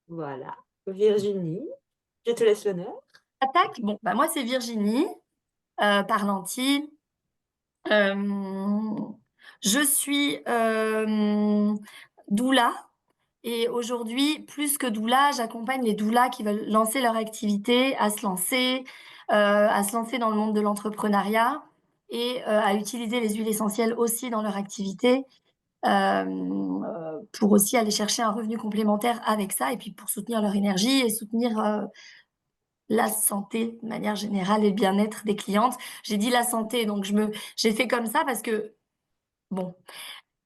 Voilà. Virginie, je te laisse l'honneur. Attaque, bon, bah moi c'est Virginie, Parlanti. Euh, je suis doula et aujourd'hui, plus que doula, j'accompagne les doulas qui veulent lancer leur activité, à se lancer dans le monde de l'entrepreneuriat et à utiliser les huiles essentielles aussi dans leur activité pour aussi aller chercher un revenu complémentaire avec ça et puis pour soutenir leur énergie et soutenir la santé de manière générale et le bien-être des clientes. J'ai dit la santé, donc j'ai fait comme ça parce que, bon,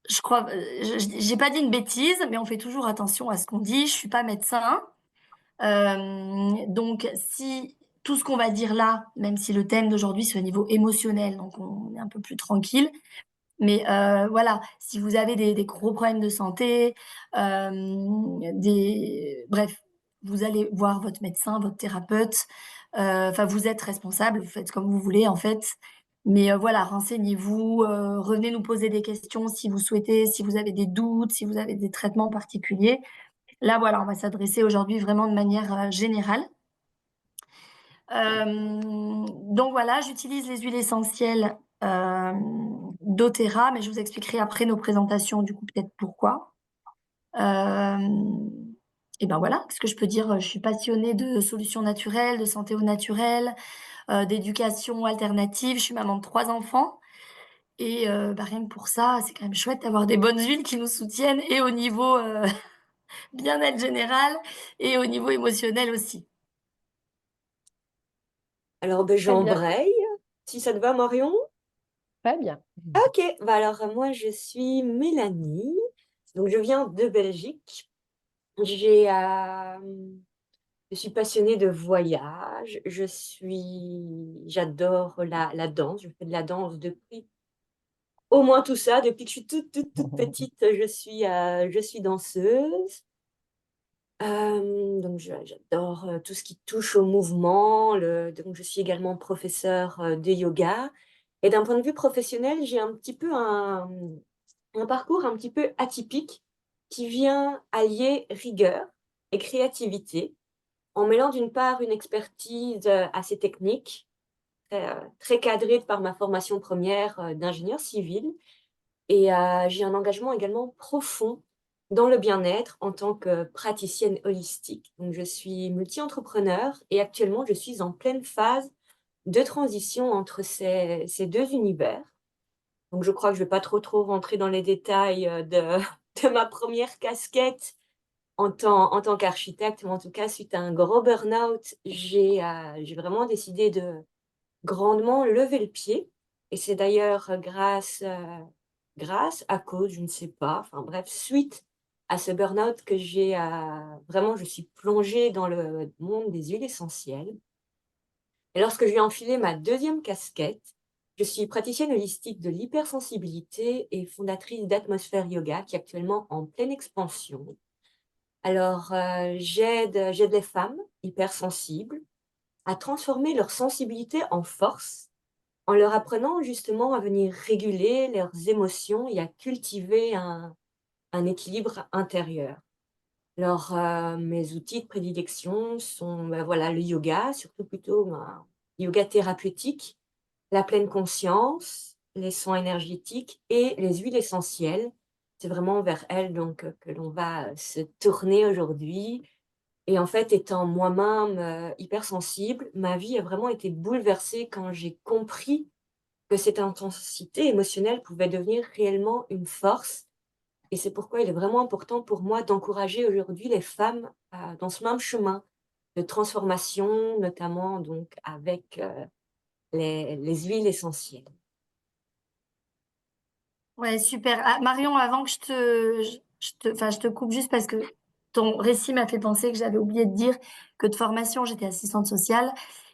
je crois, j'ai pas dit une bêtise, mais on fait toujours attention à ce qu'on dit. Je suis pas médecin. Donc, si tout ce qu'on va dire là, même si le thème d'aujourd'hui c'est au niveau émotionnel, donc on est un peu plus tranquille, mais voilà, si vous avez des gros problèmes de santé, bref, vous allez voir votre médecin, votre thérapeute. Enfin, vous êtes responsable, vous faites comme vous voulez en fait. Mais voilà, renseignez-vous, revenez nous poser des questions si vous souhaitez, si vous avez des doutes, si vous avez des traitements particuliers. Là, voilà, on va s'adresser aujourd'hui vraiment de manière générale. Donc voilà, j'utilise les huiles essentielles d'Otera, mais je vous expliquerai après nos présentations, du coup, peut-être pourquoi. Euh, et ben voilà, ce que je peux dire, je suis passionnée de solutions naturelles, de santé au naturel, d'éducation alternative. Je suis maman de 3 enfants. Et bah, rien que pour ça, c'est quand même chouette d'avoir des bonnes huiles qui nous soutiennent et au niveau bien-être général et au niveau émotionnel aussi. Alors, ben, Très bien, j'embraye, si ça te va, Marion. très bien. Ok, bah alors moi je suis Mélanie, donc je viens de Belgique. J'ai, je suis passionnée de voyage, j'adore la danse, je fais de la danse depuis au moins tout ça, depuis que je suis toute petite, je suis danseuse. Donc j'adore tout ce qui touche au mouvement. Donc je suis également professeure de yoga. Et d'un point de vue professionnel, j'ai un petit peu un parcours un petit peu atypique qui vient allier rigueur et créativité en mêlant d'une part une expertise assez technique, très cadrée par ma formation première d'ingénieur civil, et j'ai un engagement également profond dans le bien-être en tant que praticienne holistique. Donc, je suis multi-entrepreneur et actuellement, je suis en pleine phase de transition entre ces deux univers. Donc, je crois que je ne vais pas trop rentrer dans les détails de ma première casquette en tant qu'architecte, mais en tout cas, suite à un gros burn-out, j'ai vraiment décidé de grandement lever le pied. Et c'est d'ailleurs grâce, à cause, je ne sais pas, enfin bref, suite à ce burn-out que vraiment, je suis plongée dans le monde des huiles essentielles. Et lorsque j'ai enfilé ma deuxième casquette, je suis praticienne holistique de l'hypersensibilité et fondatrice d'Atmosphère Yoga, qui est actuellement en pleine expansion. Alors, j'aide les femmes hypersensibles à transformer leur sensibilité en force en leur apprenant justement à venir réguler leurs émotions et à cultiver un équilibre intérieur. Alors, mes outils de prédilection sont ben voilà, le yoga, surtout plutôt un yoga thérapeutique, la pleine conscience, les soins énergétiques et les huiles essentielles. C'est vraiment vers elles donc que l'on va se tourner aujourd'hui. Et en fait, étant moi-même hypersensible, ma vie a vraiment été bouleversée quand j'ai compris que cette intensité émotionnelle pouvait devenir réellement une force. Et c'est pourquoi il est vraiment important pour moi d'encourager aujourd'hui les femmes dans ce même chemin de transformation, notamment donc avec les huiles essentielles. Ouais, super. Ah, Marion, avant que enfin, je te coupe juste parce que ton récit m'a fait penser que j'avais oublié de dire que de formation, j'étais assistante sociale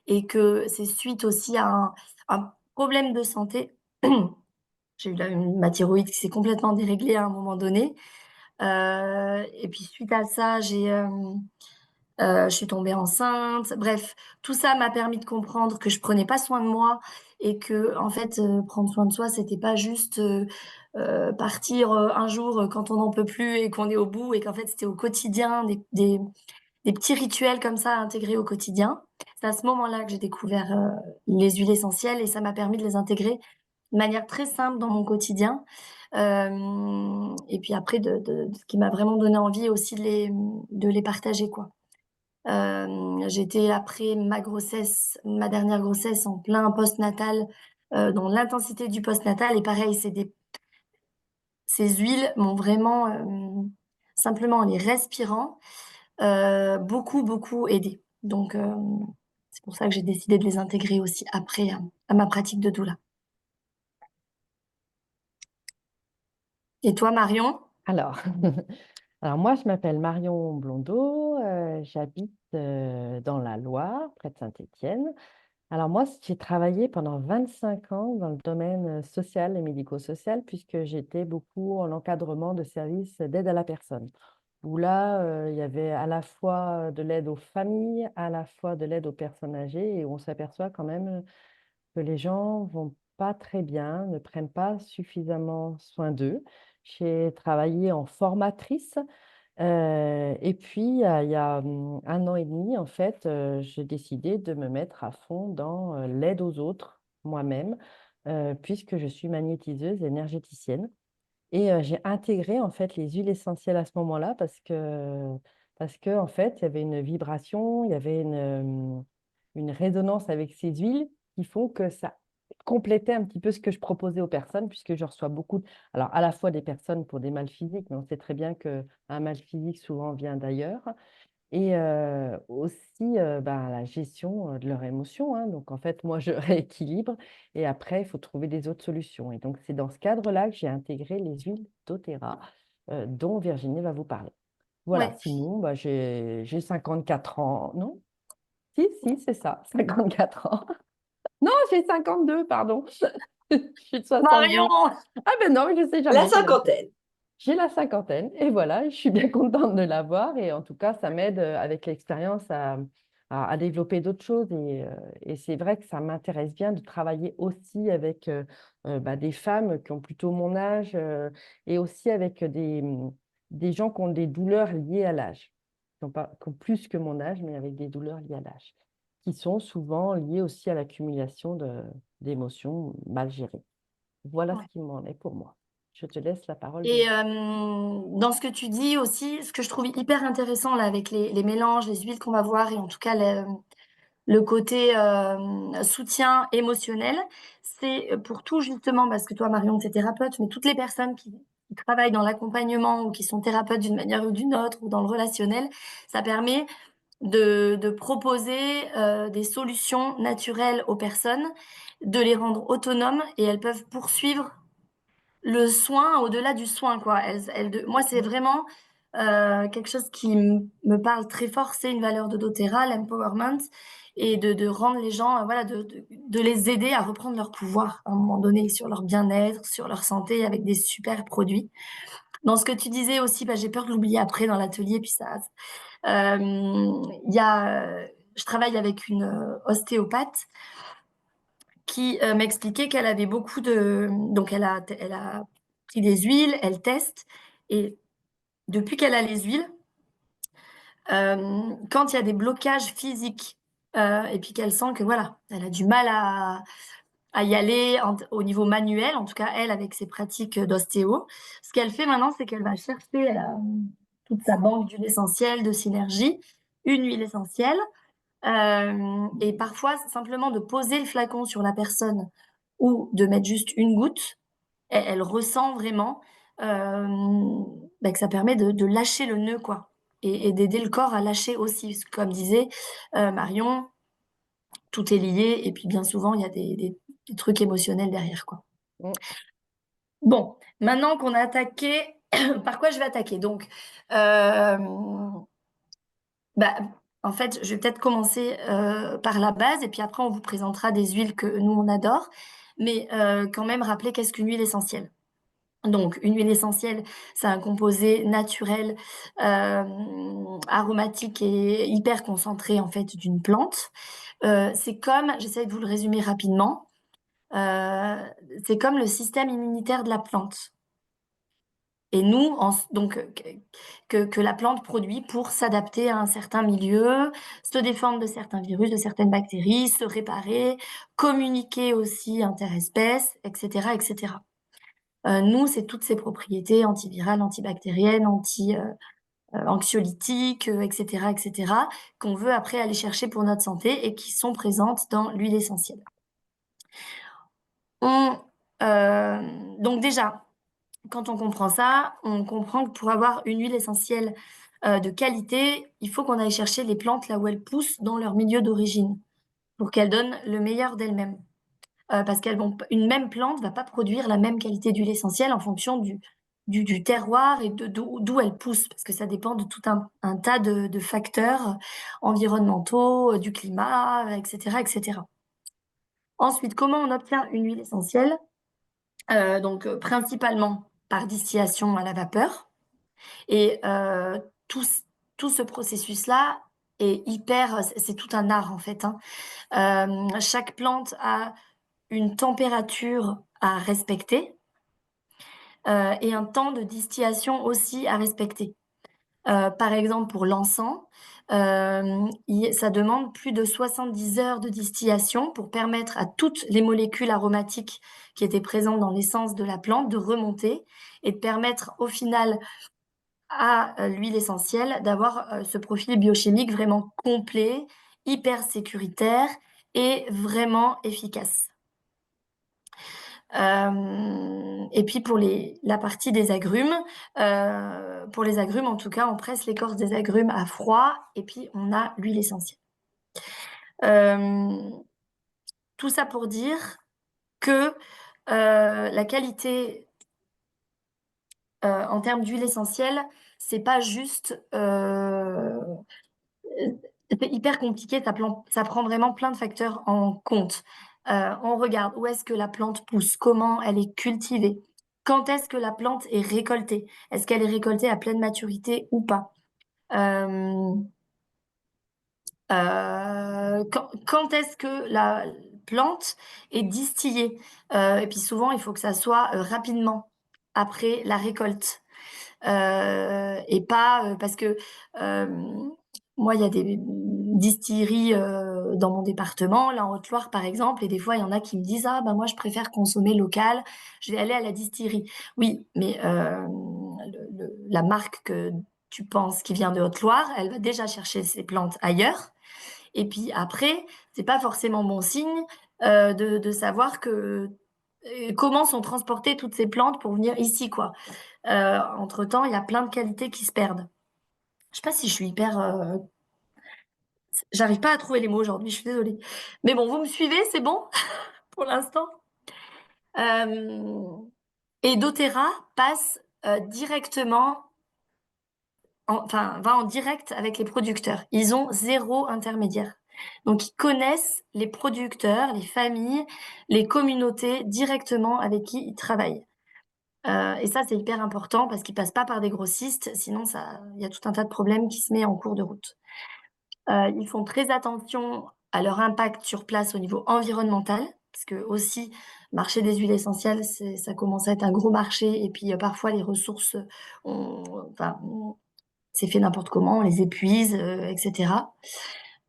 et que c'est suite aussi à un problème de santé. J'ai eu ma thyroïde qui s'est complètement déréglée à un moment donné. Et puis suite à ça, je suis tombée enceinte. Bref, tout ça m'a permis de comprendre que je prenais pas soin de moi et que, en fait, prendre soin de soi, c'était pas juste partir un jour quand on n'en peut plus et qu'on est au bout et qu'en fait c'était au quotidien, des petits rituels comme ça à intégrer au quotidien. C'est à ce moment-là que j'ai découvert les huiles essentielles et ça m'a permis de les intégrer de manière très simple dans mon quotidien. Et puis après, ce qui m'a vraiment donné envie aussi de les partager, quoi. J'étais après ma grossesse, ma dernière grossesse en plein postnatal, dans l'intensité du postnatal et pareil, ces huiles m'ont vraiment, simplement en les respirant, beaucoup, beaucoup aidé. Donc, c'est pour ça que j'ai décidé de les intégrer aussi après à ma pratique de doula. Et toi, Marion? Alors, alors moi, je m'appelle Marion Blondeau, j'habite dans la Loire, près de Saint-Étienne. Alors moi, j'ai travaillé pendant 25 ans dans le domaine social et médico-social, puisque j'étais beaucoup en encadrement de services d'aide à la personne, où là, il y avait à la fois de l'aide aux familles, à la fois de l'aide aux personnes âgées, et on s'aperçoit quand même que les gens vont pas très bien, ne prennent pas suffisamment soin d'eux. J'ai travaillé en formatrice et puis il y a 1 an et demi, en fait, j'ai décidé de me mettre à fond dans l'aide aux autres moi-même, puisque je suis magnétiseuse énergéticienne. Et j'ai intégré en fait les huiles essentielles à ce moment-là parce que en fait, il y avait une vibration, il y avait une résonance avec ces huiles qui font que ça complétait un petit peu ce que je proposais aux personnes, puisque je reçois beaucoup, alors à la fois des personnes pour des mal physiques, mais on sait très bien qu'un mal physique souvent vient d'ailleurs, et aussi ben, la gestion de leurs émotions, hein. Donc, en fait, moi, je rééquilibre et après, il faut trouver des autres solutions. Et donc, c'est dans ce cadre-là que j'ai intégré les huiles doTERRA dont Virginie va vous parler. Voilà, Ouais. sinon, bah, j'ai 54 ans. Non? Si, c'est ça, 54 ans. Non, j'ai 52, pardon. Je suis de 72. Marion! Ah ben non, je sais La jamais quel âge j'ai. cinquantaine. J'ai la cinquantaine et voilà, je suis bien contente de l'avoir et en tout cas, ça m'aide avec l'expérience à développer d'autres choses et c'est vrai que ça m'intéresse bien de travailler aussi avec bah, des femmes qui ont plutôt mon âge et aussi avec des gens qui ont des douleurs liées à l'âge, qui ont plus que mon âge, mais avec des douleurs liées à l'âge, qui sont souvent liées aussi à l'accumulation d'émotions mal gérées. Voilà ce Ouais. qui m'en est pour moi. Je te laisse la parole, Et Virginie. dans ce que tu dis aussi, ce que je trouve hyper intéressant là avec les mélanges, les huiles qu'on va voir et en tout cas le côté soutien émotionnel, c'est pour tout justement, parce que toi Marion, tu es thérapeute, mais toutes les personnes qui travaillent dans l'accompagnement ou qui sont thérapeutes d'une manière ou d'une autre ou dans le relationnel, ça permet de proposer des solutions naturelles aux personnes, de les rendre autonomes et elles peuvent poursuivre le soin au-delà du soin, quoi. Moi, c'est vraiment quelque chose qui me parle très fort, c'est une valeur de doTERRA, l'empowerment, et de rendre les gens, voilà, de les aider à reprendre leur pouvoir à un moment donné sur leur bien-être, sur leur santé, avec des super produits. Dans ce que tu disais aussi, bah, j'ai peur de l'oublier après dans l'atelier, puis ça, il y a, je travaille avec une ostéopathe qui m'expliquait qu'elle avait beaucoup de... Donc, elle a pris des huiles, elle teste. Et depuis qu'elle a les huiles, quand il y a des blocages physiques, et puis qu'elle sent que voilà, elle a du mal à y aller au niveau manuel, en tout cas elle avec ses pratiques d'ostéo, ce qu'elle fait maintenant, c'est qu'elle va chercher, elle a toute sa banque d'huiles essentielles, de synergie, une huile essentielle, et parfois, simplement de poser le flacon sur la personne ou de mettre juste une goutte, elle ressent vraiment bah, que ça permet de lâcher le nœud, quoi. Et d'aider le corps à lâcher aussi. Parce que comme disait Marion, tout est lié. Et puis bien souvent, il y a des trucs émotionnels derrière, quoi. Mm. Bon, maintenant qu'on a attaqué, par quoi je vais attaquer? Donc, euh, bah, en fait, je vais peut-être commencer par la base et puis après, on vous présentera des huiles que nous, on adore. Mais quand même, rappeler qu'est-ce qu'une huile essentielle. Donc, une huile essentielle, c'est un composé naturel, aromatique et hyper concentré, en fait, d'une plante. C'est comme, j'essaie de vous le résumer rapidement, euh, c'est comme le système immunitaire de la plante. et nous, donc, que la plante produit pour s'adapter à un certain milieu, se défendre de certains virus, de certaines bactéries, se réparer, communiquer aussi interespèces, etc., etc. Nous, c'est toutes ces propriétés antivirales, antibactériennes, anxiolytiques, etc., etc., qu'on veut après aller chercher pour notre santé et qui sont présentes dans l'huile essentielle. Donc déjà, quand on comprend ça, on comprend que pour avoir une huile essentielle de qualité, il faut qu'on aille chercher les plantes là où elles poussent dans leur milieu d'origine, pour qu'elles donnent le meilleur d'elles-mêmes. Parce une même plante va pas produire la même qualité d'huile essentielle en fonction du terroir et d'où elle pousse, parce que ça dépend de tout un tas de facteurs environnementaux, du climat, etc., etc. Ensuite, comment on obtient une huile essentielle? Donc, principalement par distillation à la vapeur. Et tout, tout ce processus-là est c'est tout un art en fait, hein. Chaque plante a une température à respecter et un temps de distillation aussi à respecter. Par exemple, pour l'encens, ça demande plus de 70 heures de distillation pour permettre à toutes les molécules aromatiques qui étaient présentes dans l'essence de la plante de remonter et de permettre au final à l'huile essentielle d'avoir ce profil biochimique vraiment complet, hyper sécuritaire et vraiment efficace. Et puis pour la partie des agrumes, pour les agrumes en tout cas, on presse l'écorce des agrumes à froid et puis on a l'huile essentielle. Tout ça pour dire que la qualité en termes d'huile essentielle, c'est pas juste c'est hyper compliqué, ça prend vraiment plein de facteurs en compte. On regarde où est-ce que la plante pousse, comment elle est cultivée, quand est-ce que la plante est récoltée, est-ce qu'elle est récoltée à pleine maturité ou pas. Euh, quand est-ce que la plante est distillée. Et puis souvent, il faut que ça soit rapidement après la récolte. Et pas parce que moi, il y a des distilleries dans mon département, là en Haute-Loire par exemple, et des fois il y en a qui me disent ah ben moi je préfère consommer local, je vais aller à la distillerie. Oui, mais la marque que tu penses qui vient de Haute-Loire, elle va déjà chercher ses plantes ailleurs. Et puis après, c'est pas forcément bon signe de savoir que comment sont transportées toutes ces plantes pour venir ici, quoi. Entre-temps, il y a plein de qualités qui se perdent. Je sais pas si je suis j'arrive pas à trouver les mots aujourd'hui, je suis désolée. Mais bon, vous me suivez, c'est bon pour l'instant. Euh, Et doTERRA passe directement, va en direct avec les producteurs. Ils ont zéro intermédiaire. Donc, ils connaissent les producteurs, les familles, les communautés directement avec qui ils travaillent. Et ça, c'est hyper important parce qu'ils passent pas par des grossistes, sinon il y a tout un tas de problèmes qui se mettent en cours de route. Ils font très attention à leur impact sur place au niveau environnemental, parce que aussi, marché des huiles essentielles, ça commence à être un gros marché, et puis parfois les ressources, enfin, c'est fait n'importe comment, on les épuise, etc.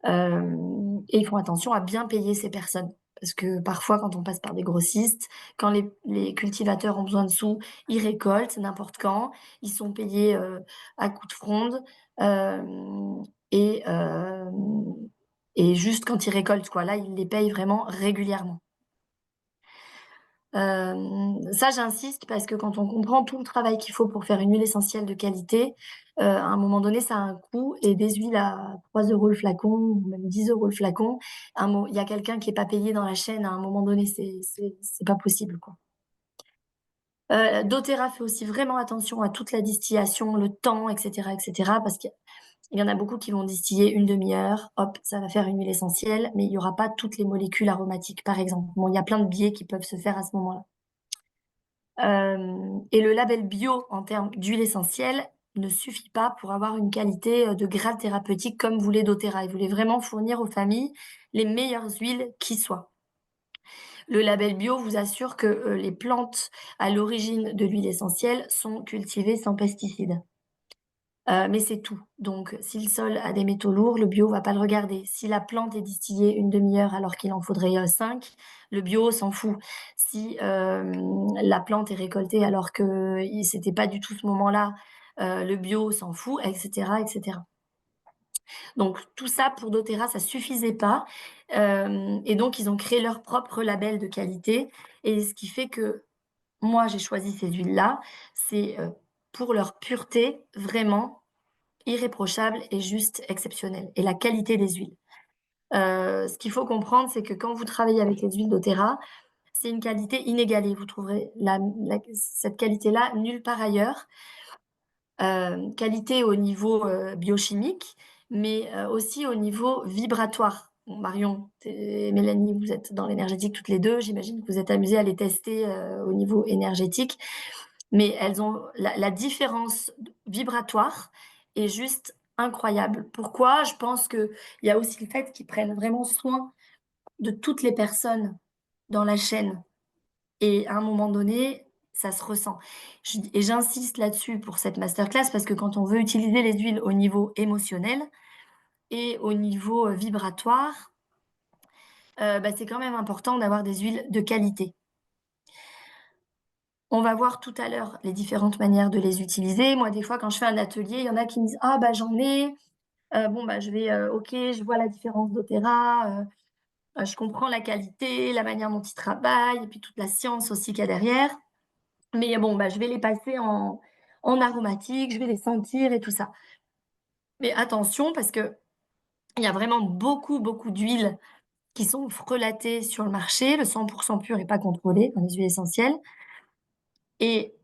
Et ils font attention à bien payer ces personnes. Parce que parfois, quand on passe par des grossistes, quand les cultivateurs ont besoin de sous, ils récoltent n'importe quand, ils sont payés à coup de fronde, et, euh, et juste quand ils récoltent, quoi. Là, ils les payent vraiment régulièrement. Ça, j'insiste parce que quand on comprend tout le travail qu'il faut pour faire une huile essentielle de qualité, à un moment donné, ça a un coût et des huiles à 3 € le flacon ou même 10 € le flacon, il y a quelqu'un qui est pas payé dans la chaîne, à un moment donné, c'est pas possible, quoi. doTERRA fait aussi vraiment attention à toute la distillation, le temps, etc., etc., parce qu'il y en a beaucoup qui vont distiller une demi-heure, hop, ça va faire une huile essentielle, mais il y aura pas toutes les molécules aromatiques, par exemple. Bon, il y a plein de biais qui peuvent se faire à ce moment-là. Et le label bio en termes d'huile essentielle ne suffit pas pour avoir une qualité de grade thérapeutique comme voulait doTERRA. Il voulait vraiment fournir aux familles les meilleures huiles qui soient. Le label bio vous assure que les plantes à l'origine de l'huile essentielle sont cultivées sans pesticides. Mais c'est tout. Donc, si le sol a des métaux lourds, le bio va pas le regarder. Si la plante est distillée une demi-heure alors qu'il en faudrait 5, le bio s'en fout. Si la plante est récoltée alors que c'était pas du tout ce moment-là, le bio s'en fout, etc., etc. Donc tout ça pour doTERRA, ça suffisait pas. Et donc ils ont créé leur propre label de qualité. Et ce qui fait que moi, j'ai choisi ces huiles-là, c'est pour leur pureté vraiment irréprochable et juste exceptionnelle. Et la qualité des huiles. Ce qu'il faut comprendre, c'est que quand vous travaillez avec les huiles doTERRA, c'est une qualité inégalée. Vous trouverez cette qualité-là nulle part ailleurs. Qualité au niveau biochimique, mais aussi au niveau vibratoire. Bon, Marion et Mélanie, vous êtes dans l'énergétique toutes les deux. J'imagine que vous êtes amusées à les tester au niveau énergétique. Mais elles ont la différence vibratoire est juste incroyable. Pourquoi? Je pense qu'il y a aussi le fait qu'ils prennent vraiment soin de toutes les personnes dans la chaîne. Et à un moment donné, ça se ressent. Et j'insiste là-dessus pour cette masterclass parce que quand on veut utiliser les huiles au niveau émotionnel et au niveau vibratoire, bah, c'est quand même important d'avoir des huiles de qualité. On va voir tout à l'heure les différentes manières de les utiliser. Moi, des fois, quand je fais un atelier, il y en a qui me disent: «Ah bah, j'en ai, bon bah, je vais, OK, je vois la différence doTERRA, je comprends la qualité, la manière dont ils travaillent et puis toute la science aussi qu'il y a derrière. Mais bon, bah, je vais les passer en aromatique, je vais les sentir et tout ça». Mais attention parce qu'il y a vraiment beaucoup, beaucoup d'huiles qui sont frelatées sur le marché. Le 100 pur est pas contrôlé dans les huiles essentielles et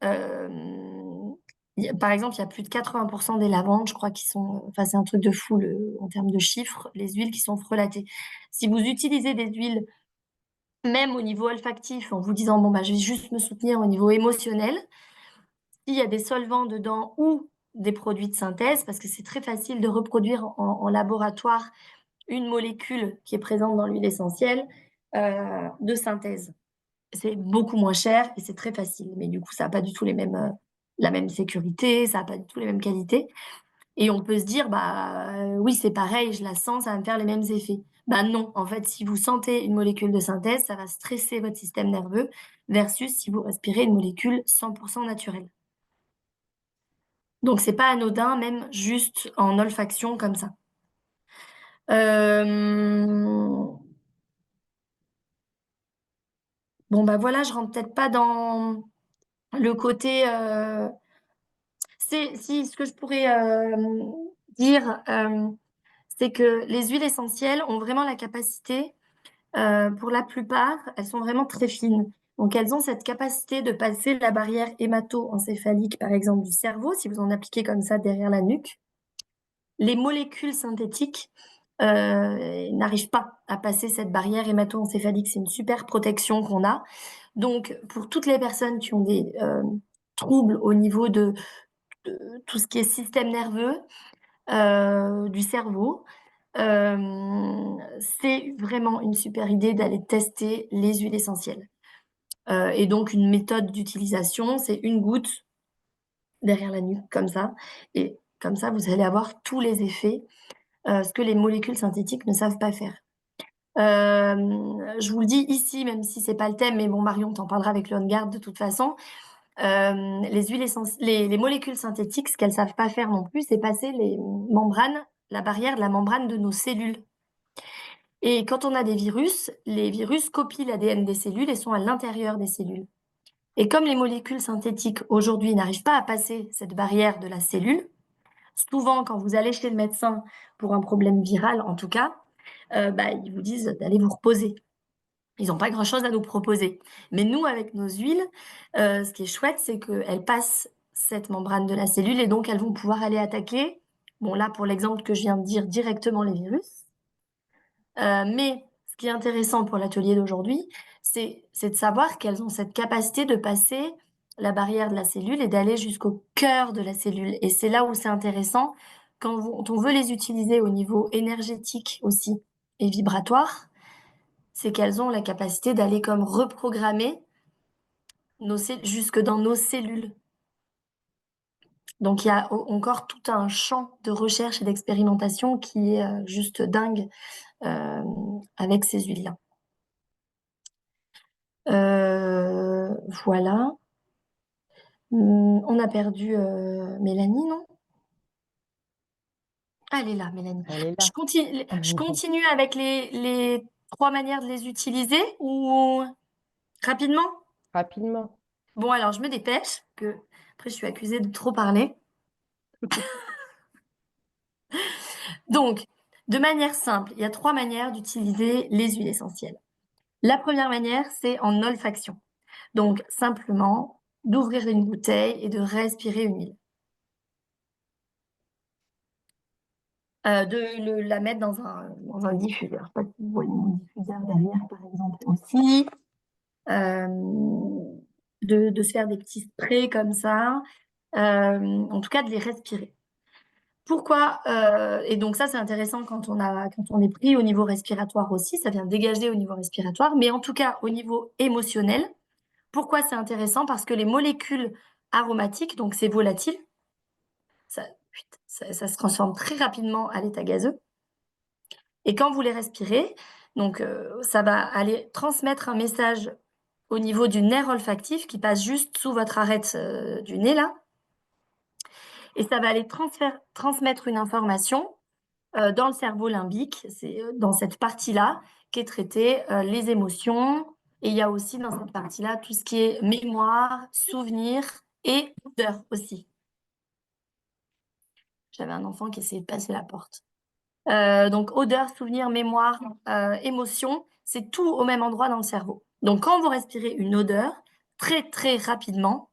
par exemple, il y a plus de 80 des lavandes, je crois, qui sont enfin, c'est un truc de fou en termes de chiffres, les huiles qui sont frelatées. Si vous utilisez des huiles, même au niveau olfactif, en vous disant: «Bon, bah, je vais juste me soutenir au niveau émotionnel», s'il y a des solvants dedans ou des produits de synthèse, parce que c'est très facile de reproduire en laboratoire une molécule qui est présente dans l'huile essentielle de synthèse. C'est beaucoup moins cher et c'est très facile. Mais du coup, ça n'a pas du tout la même sécurité, ça n'a pas du tout les mêmes qualités. Et on peut se dire, bah oui, c'est pareil, je la sens, ça va me faire les mêmes effets. Bah non, en fait, si vous sentez une molécule de synthèse, ça va stresser votre système nerveux versus si vous respirez une molécule 100% naturelle. Donc c'est pas anodin, même juste en olfaction comme ça. Bon bah voilà, je rentre peut-être pas dans le côté. Si ce que je pourrais dire, c'est que les huiles essentielles ont vraiment la capacité, pour la plupart, elles sont vraiment très fines. Donc elles ont cette capacité de passer la barrière hémato-encéphalique, par exemple du cerveau, si vous en appliquez comme ça derrière la nuque. Les molécules synthétiques n'arrivent pas à passer cette barrière hémato-encéphalique. C'est une super protection qu'on a. Donc, pour toutes les personnes qui ont des troubles au niveau de tout ce qui est système nerveux, du cerveau, c'est vraiment une super idée d'aller tester les huiles essentielles. Et donc, une méthode d'utilisation, c'est une goutte derrière la nuque, comme ça. Et comme ça, vous allez avoir tous les effets ce que les molécules synthétiques ne savent pas faire. Je vous le dis ici, même si c'est pas le thème, mais bon, Marion t'en parlera avec le On-Guard de toute façon. Les molécules synthétiques, ce qu'elles savent pas faire non plus, c'est passer la barrière de la membrane de nos cellules. Et quand on a des virus, les virus copient l'ADN des cellules et sont à l'intérieur des cellules. Et comme les molécules synthétiques aujourd'hui n'arrivent pas à passer cette barrière de la cellule, souvent quand vous allez chez le médecin pour un problème viral en tout cas, bah, ils vous disent d'aller vous reposer. Ils n'ont pas grand-chose à nous proposer. Mais nous, avec nos huiles, ce qui est chouette, c'est qu'elles passent cette membrane de la cellule et donc elles vont pouvoir aller attaquer, bon là pour l'exemple que je viens de dire, directement les virus. Mais ce qui est intéressant pour l'atelier d'aujourd'hui, c'est de savoir qu'elles ont cette capacité de passer la barrière de la cellule et d'aller jusqu'au cœur de la cellule. Et c'est là où c'est intéressant quand on veut les utiliser au niveau énergétique aussi et vibratoire. c'est qu'elles ont la capacité d'aller comme reprogrammer jusque dans nos cellules. Donc il y a encore tout un champ de recherche et d'expérimentation qui est juste dingue avec ces huiles-là. Voilà. On a perdu Mélanie, non? Ah, elle est là, Mélanie. Elle est Je là. continue avec les 3 manières de les utiliser ou rapidement? Rapidement. Bon, alors je me dépêche, que après je suis accusée de trop parler. Donc, de manière simple, il y a 3 manières d'utiliser les huiles essentielles. La première manière, c'est en olfaction. Donc, simplement d'ouvrir une bouteille et de respirer une huile. De la mettre dans un diffuseur. Je sais pas si vous voyez mon diffuseur derrière, par exemple, aussi. De se faire des petits sprays comme ça. En tout cas, de les respirer. Pourquoi et donc ça, c'est intéressant quand on est pris au niveau respiratoire aussi, ça vient dégager au niveau respiratoire, mais en tout cas au niveau émotionnel. Pourquoi c'est intéressant? Parce que les molécules aromatiques, donc c'est volatile, ça, ça se transforme très rapidement à l'état gazeux. Et quand vous les respirez, donc ça va aller transmettre un message au niveau du nerf olfactif qui passe juste sous votre arête du nez là, et ça va aller transmettre une information dans le cerveau limbique, c'est dans cette partie-là qu'est traitée les émotions. Et il y a aussi dans cette partie-là tout ce qui est mémoire, souvenir et odeur aussi. J'avais un enfant qui essayait de passer la porte. Donc odeur, souvenir, mémoire, émotion, c'est tout au même endroit dans le cerveau. Donc quand vous respirez une odeur, très très rapidement,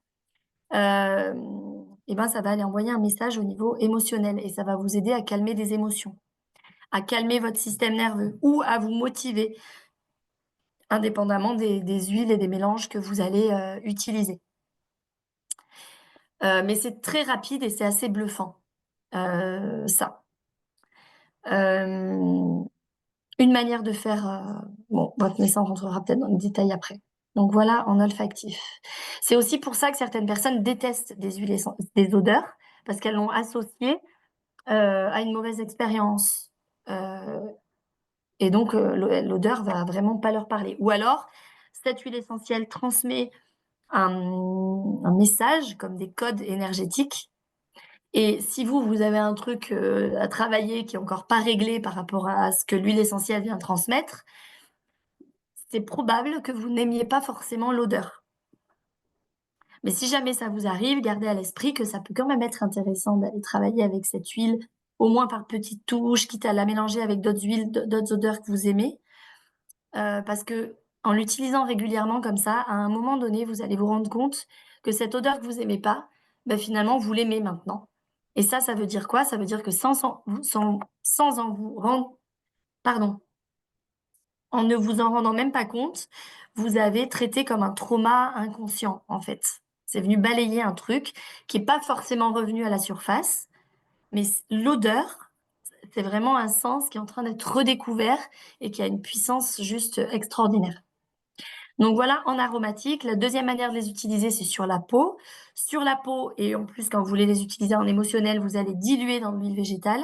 et ben, ça va aller envoyer un message au niveau émotionnel et ça va vous aider à calmer des émotions, à calmer votre système nerveux ou à vous motiver, indépendamment des huiles et des mélanges que vous allez utiliser. Mais c'est très rapide et c'est assez bluffant, ça. Une manière de faire, bon, votre médecin rentrera peut-être dans le détail après. Donc voilà, en olfactif. C'est aussi pour ça que certaines personnes détestent des huiles des odeurs, parce qu'elles l'ont associé à une mauvaise expérience. Et donc, l'odeur va vraiment pas leur parler. Ou alors, cette huile essentielle transmet un message, comme des codes énergétiques. Et si vous avez un truc à travailler qui est encore pas réglé par rapport à ce que l'huile essentielle vient transmettre, c'est probable que vous n'aimiez pas forcément l'odeur. Mais si jamais ça vous arrive, gardez à l'esprit que ça peut quand même être intéressant d'aller travailler avec cette huile, au moins par petites touches, quitte à la mélanger avec d'autres huiles, d'autres odeurs que vous aimez. Parce que en l'utilisant régulièrement comme ça, à un moment donné, vous allez vous rendre compte que cette odeur que vous aimez pas, bah, finalement, vous l'aimez maintenant. Et ça veut dire quoi? Ça veut dire que sans en vous rendre, pardon, en ne vous en rendant même pas compte, vous avez traité comme un trauma inconscient, en fait. C'est venu balayer un truc qui est pas forcément revenu à la surface, mais l'odeur, c'est vraiment un sens qui est en train d'être redécouvert et qui a une puissance juste extraordinaire. Donc voilà, en aromatique. La deuxième manière de les utiliser, c'est sur la peau. Sur la peau, et en plus, quand vous voulez les utiliser en émotionnel, vous allez diluer dans l'huile végétale.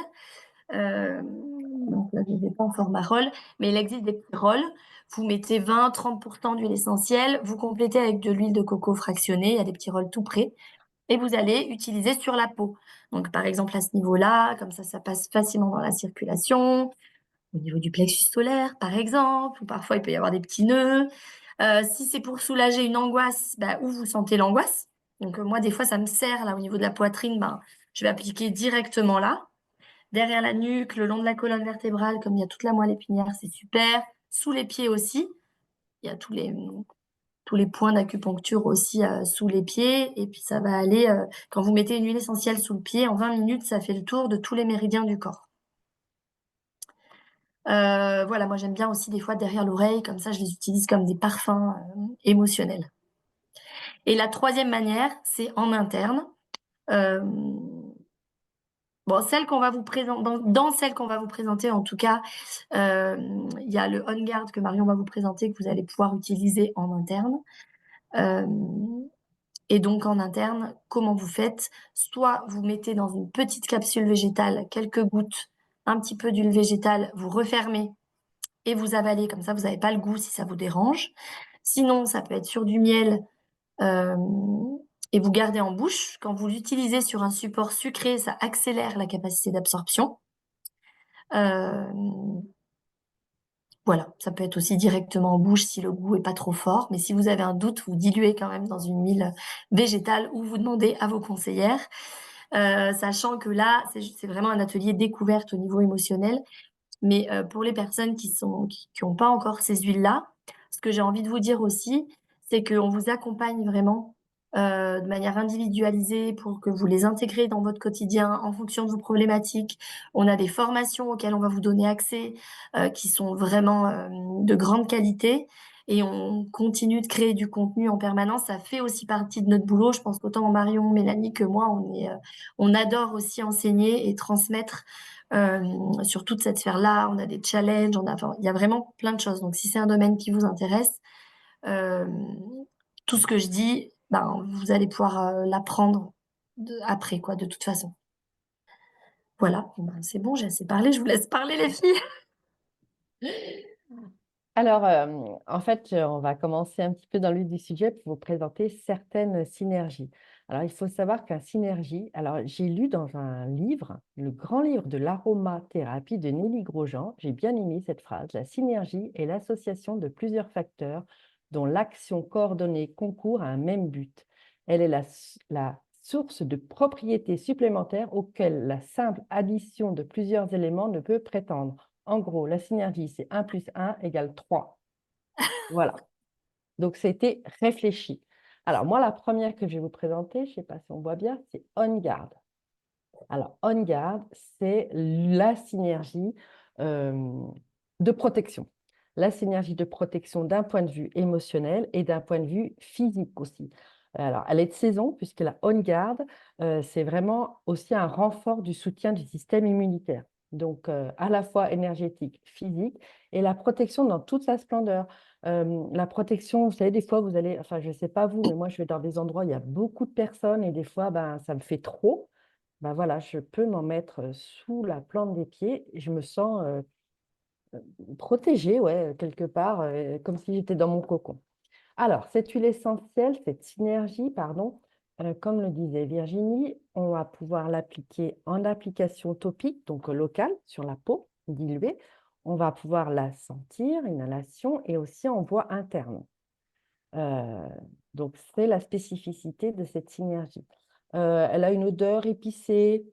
Donc là, je ne les ai pas en format roll, mais il existe des petits rolls. Vous mettez 20-30% d'huile essentielle, vous complétez avec de l'huile de coco fractionnée, il y a des petits rolls tout prêts, et vous allez utiliser sur la peau. Donc par exemple à ce niveau-là, comme ça passe facilement dans la circulation, au niveau du plexus solaire par exemple, ou parfois il peut y avoir des petits nœuds. Si c'est pour soulager une angoisse, bah, où vous sentez l'angoisse. Donc moi des fois ça me serre là au niveau de la poitrine, ben, je vais appliquer directement là. Derrière la nuque, le long de la colonne vertébrale, comme il y a toute la moelle épinière, c'est super. Sous les pieds aussi, il y a tous les points d'acupuncture aussi sous les pieds. Et puis ça va aller, quand vous mettez une huile essentielle sous le pied, en 20 minutes, ça fait le tour de tous les méridiens du corps. Voilà, moi j'aime bien aussi des fois derrière l'oreille, comme ça je les utilise comme des parfums émotionnels. Et la troisième manière, c'est en interne. Bon, celle qu'on va vous présenter, dans celle qu'on va vous présenter, en tout cas, il y a le On Guard que Marion va vous présenter, que vous allez pouvoir utiliser en interne. Euh, et donc, en interne, comment vous faites? Soit vous mettez dans une petite capsule végétale quelques gouttes, un petit peu d'huile végétale, vous refermez et vous avalez, comme ça, vous n'avez pas le goût si ça vous dérange. Sinon, ça peut être sur du miel euh, et vous gardez en bouche. Quand vous l'utilisez sur un support sucré, ça accélère la capacité d'absorption. Euh, voilà, ça peut être aussi directement en bouche si le goût est pas trop fort. Mais si vous avez un doute, vous diluez quand même dans une huile végétale ou vous demandez à vos conseillères. Sachant que là, c'est vraiment un atelier découverte au niveau émotionnel. Mais pour les personnes qui ont pas encore ces huiles-là, ce que j'ai envie de vous dire aussi, c'est qu'on vous accompagne vraiment de manière individualisée pour que vous les intégrez dans votre quotidien en fonction de vos problématiques. On a des formations auxquelles on va vous donner accès qui sont vraiment de grande qualité. Et on continue de créer du contenu en permanence. Ça fait aussi partie de notre boulot. Je pense qu'autant Marion, Mélanie que moi, on adore aussi enseigner et transmettre sur toute cette sphère-là. On a des challenges, enfin, il y a vraiment plein de choses. Donc, si c'est un domaine qui vous intéresse, euh, tout ce que je dis, ben, vous allez pouvoir l'apprendre après, quoi, de toute façon. Voilà, ben, c'est bon, j'ai assez parlé. Je vous laisse parler, les filles. Alors, en fait, on va commencer un petit peu dans le vif du sujet pour vous présenter certaines synergies. Alors, il faut savoir qu'un synergie, alors j'ai lu dans un livre, le grand livre de l'aromathérapie de Nelly Grosjean, j'ai bien aimé cette phrase, la synergie est l'association de plusieurs facteurs dont l'action coordonnée concourt à un même but. Elle est la source de propriétés supplémentaires auxquelles la simple addition de plusieurs éléments ne peut prétendre. En gros, la synergie, c'est 1 plus 1 égale 3. Voilà. Donc, c'était réfléchi. Alors, moi, la première que je vais vous présenter, je ne sais pas si on voit bien, c'est On Guard. Alors, On Guard, c'est la synergie de protection. La synergie de protection d'un point de vue émotionnel et d'un point de vue physique aussi. Alors, elle est de saison puisque la On Guard, c'est vraiment aussi un renfort du soutien du système immunitaire. Donc, à la fois énergétique, physique, et la protection dans toute sa splendeur. La protection, vous savez, des fois, vous allez, enfin, je ne sais pas vous, mais moi, je vais dans des endroits où il y a beaucoup de personnes et des fois, ben, ça me fait trop. Ben voilà, je peux m'en mettre sous la plante des pieds et je me sens protégée, ouais, quelque part, comme si j'étais dans mon cocon. Alors, cette huile essentielle, cette synergie, pardon, comme le disait Virginie, on va pouvoir l'appliquer en application topique, donc locale, sur la peau, diluée. On va pouvoir la sentir, inhalation, et aussi en voie interne. Euh, donc, c'est la spécificité de cette synergie. Elle a une odeur épicée,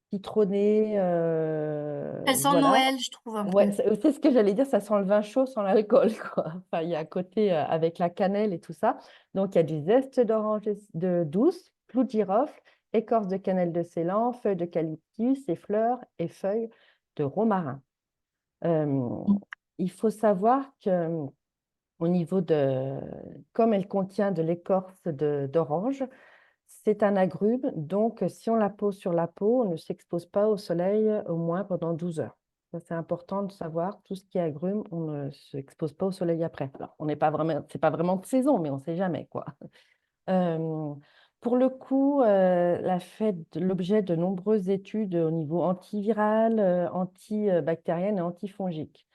citronnée, Elle sent voilà. Noël, je trouve un Ouais, peu. c'est ce que j'allais dire, ça sent le vin chaud sans l'alcool, quoi. Enfin, il y a à côté avec la cannelle et tout ça. Donc, il y a du zeste d'orange douce, clou de girofle, écorce de cannelle de Ceylan, feuilles d'eucalyptus et fleurs et feuilles de romarin. Euh, il faut savoir que au niveau de, comme elle contient de l'écorce d'orange, c'est un agrume, donc si on la pose sur la peau, on ne s'expose pas au soleil au moins pendant 12 heures. Ça, c'est important de savoir, tout ce qui est agrume, on ne s'expose pas au soleil après. Alors, on n'est pas vraiment, c'est pas vraiment de saison, mais on ne sait jamais, quoi. Euh, pour le coup, la fait l'objet de nombreuses études au niveau antiviral, antibactérienne et antifongique.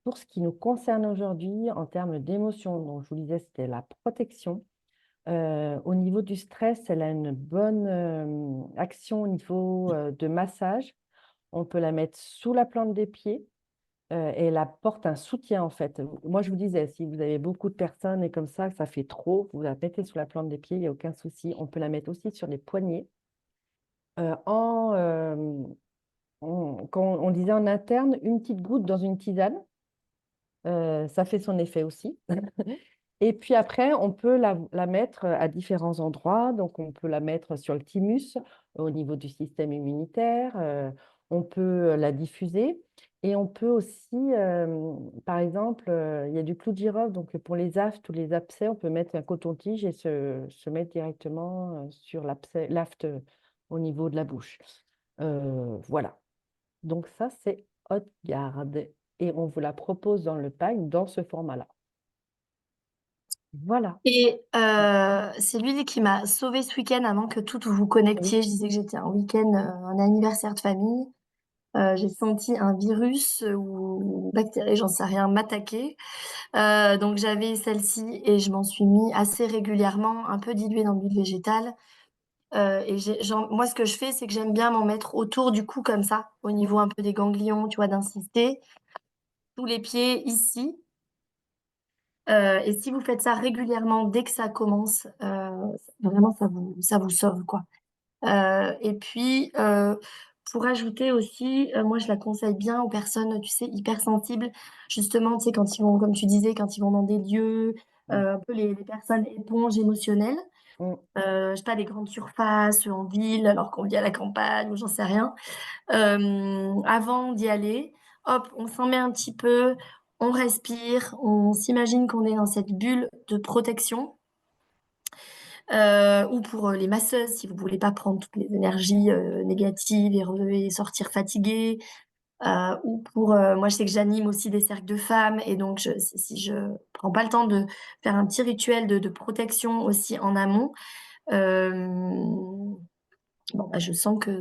Pour ce qui nous concerne aujourd'hui, en termes d'émotion, dont je vous disais, c'était la protection. Au niveau du stress, elle a une bonne action au niveau de massage. On peut la mettre sous la plante des pieds et elle apporte un soutien en fait. Moi, je vous disais, si vous avez beaucoup de personnes et comme ça, que ça fait trop, vous la mettez sous la plante des pieds, il n'y a aucun souci. On peut la mettre aussi sur les poignets. Euh, en, euh, Quand on disait en interne, une petite goutte dans une tisane. Ça fait son effet aussi. Et puis après, on peut la mettre à différents endroits. Donc, on peut la mettre sur le thymus, au niveau du système immunitaire. On peut la diffuser. Et on peut aussi, par exemple, il y a du clou de girofle. Donc, pour les aftes ou les abcès, on peut mettre un coton-tige et se mettre directement sur l'afte au niveau de la bouche. Voilà. Donc ça, c'est haute garde. Et on vous la propose dans le pack dans ce format-là. Voilà. Et c'est l'huile qui m'a sauvée ce week-end avant que toutes vous vous Oui. connectiez. Je disais que j'étais un week-end, un anniversaire de famille. J'ai senti un virus ou une bactérie, j'en sais rien, m'attaquer. Donc j'avais celle-ci et je m'en suis mis assez régulièrement, un peu diluée dans l'huile végétale. Moi, ce que je fais, c'est que j'aime bien m'en mettre autour du cou comme ça, au niveau un peu des ganglions, tu vois, d'insister. Sous les pieds, ici. Et si vous faites ça régulièrement, dès que ça commence, vraiment, ça vous sauve, quoi. Et puis, pour ajouter aussi, moi, je la conseille bien aux personnes, tu sais, hypersensibles. Justement, tu sais, quand ils vont, comme tu disais, quand ils vont dans des lieux, Mm. un peu les personnes éponges émotionnelles. Mm. Je sais pas, des grandes surfaces en ville, alors qu'on vit à la campagne ou j'en sais rien. Avant d'y aller, hop, on s'en met un petit peu, on respire, on s'imagine qu'on est dans cette bulle de protection. Ou pour les masseuses, si vous voulez pas prendre toutes les énergies négatives et sortir fatiguée. Ou pour, moi, je sais que j'anime aussi des cercles de femmes et donc si je prends pas le temps de faire un petit rituel de protection aussi en amont, bon, bah, je sens que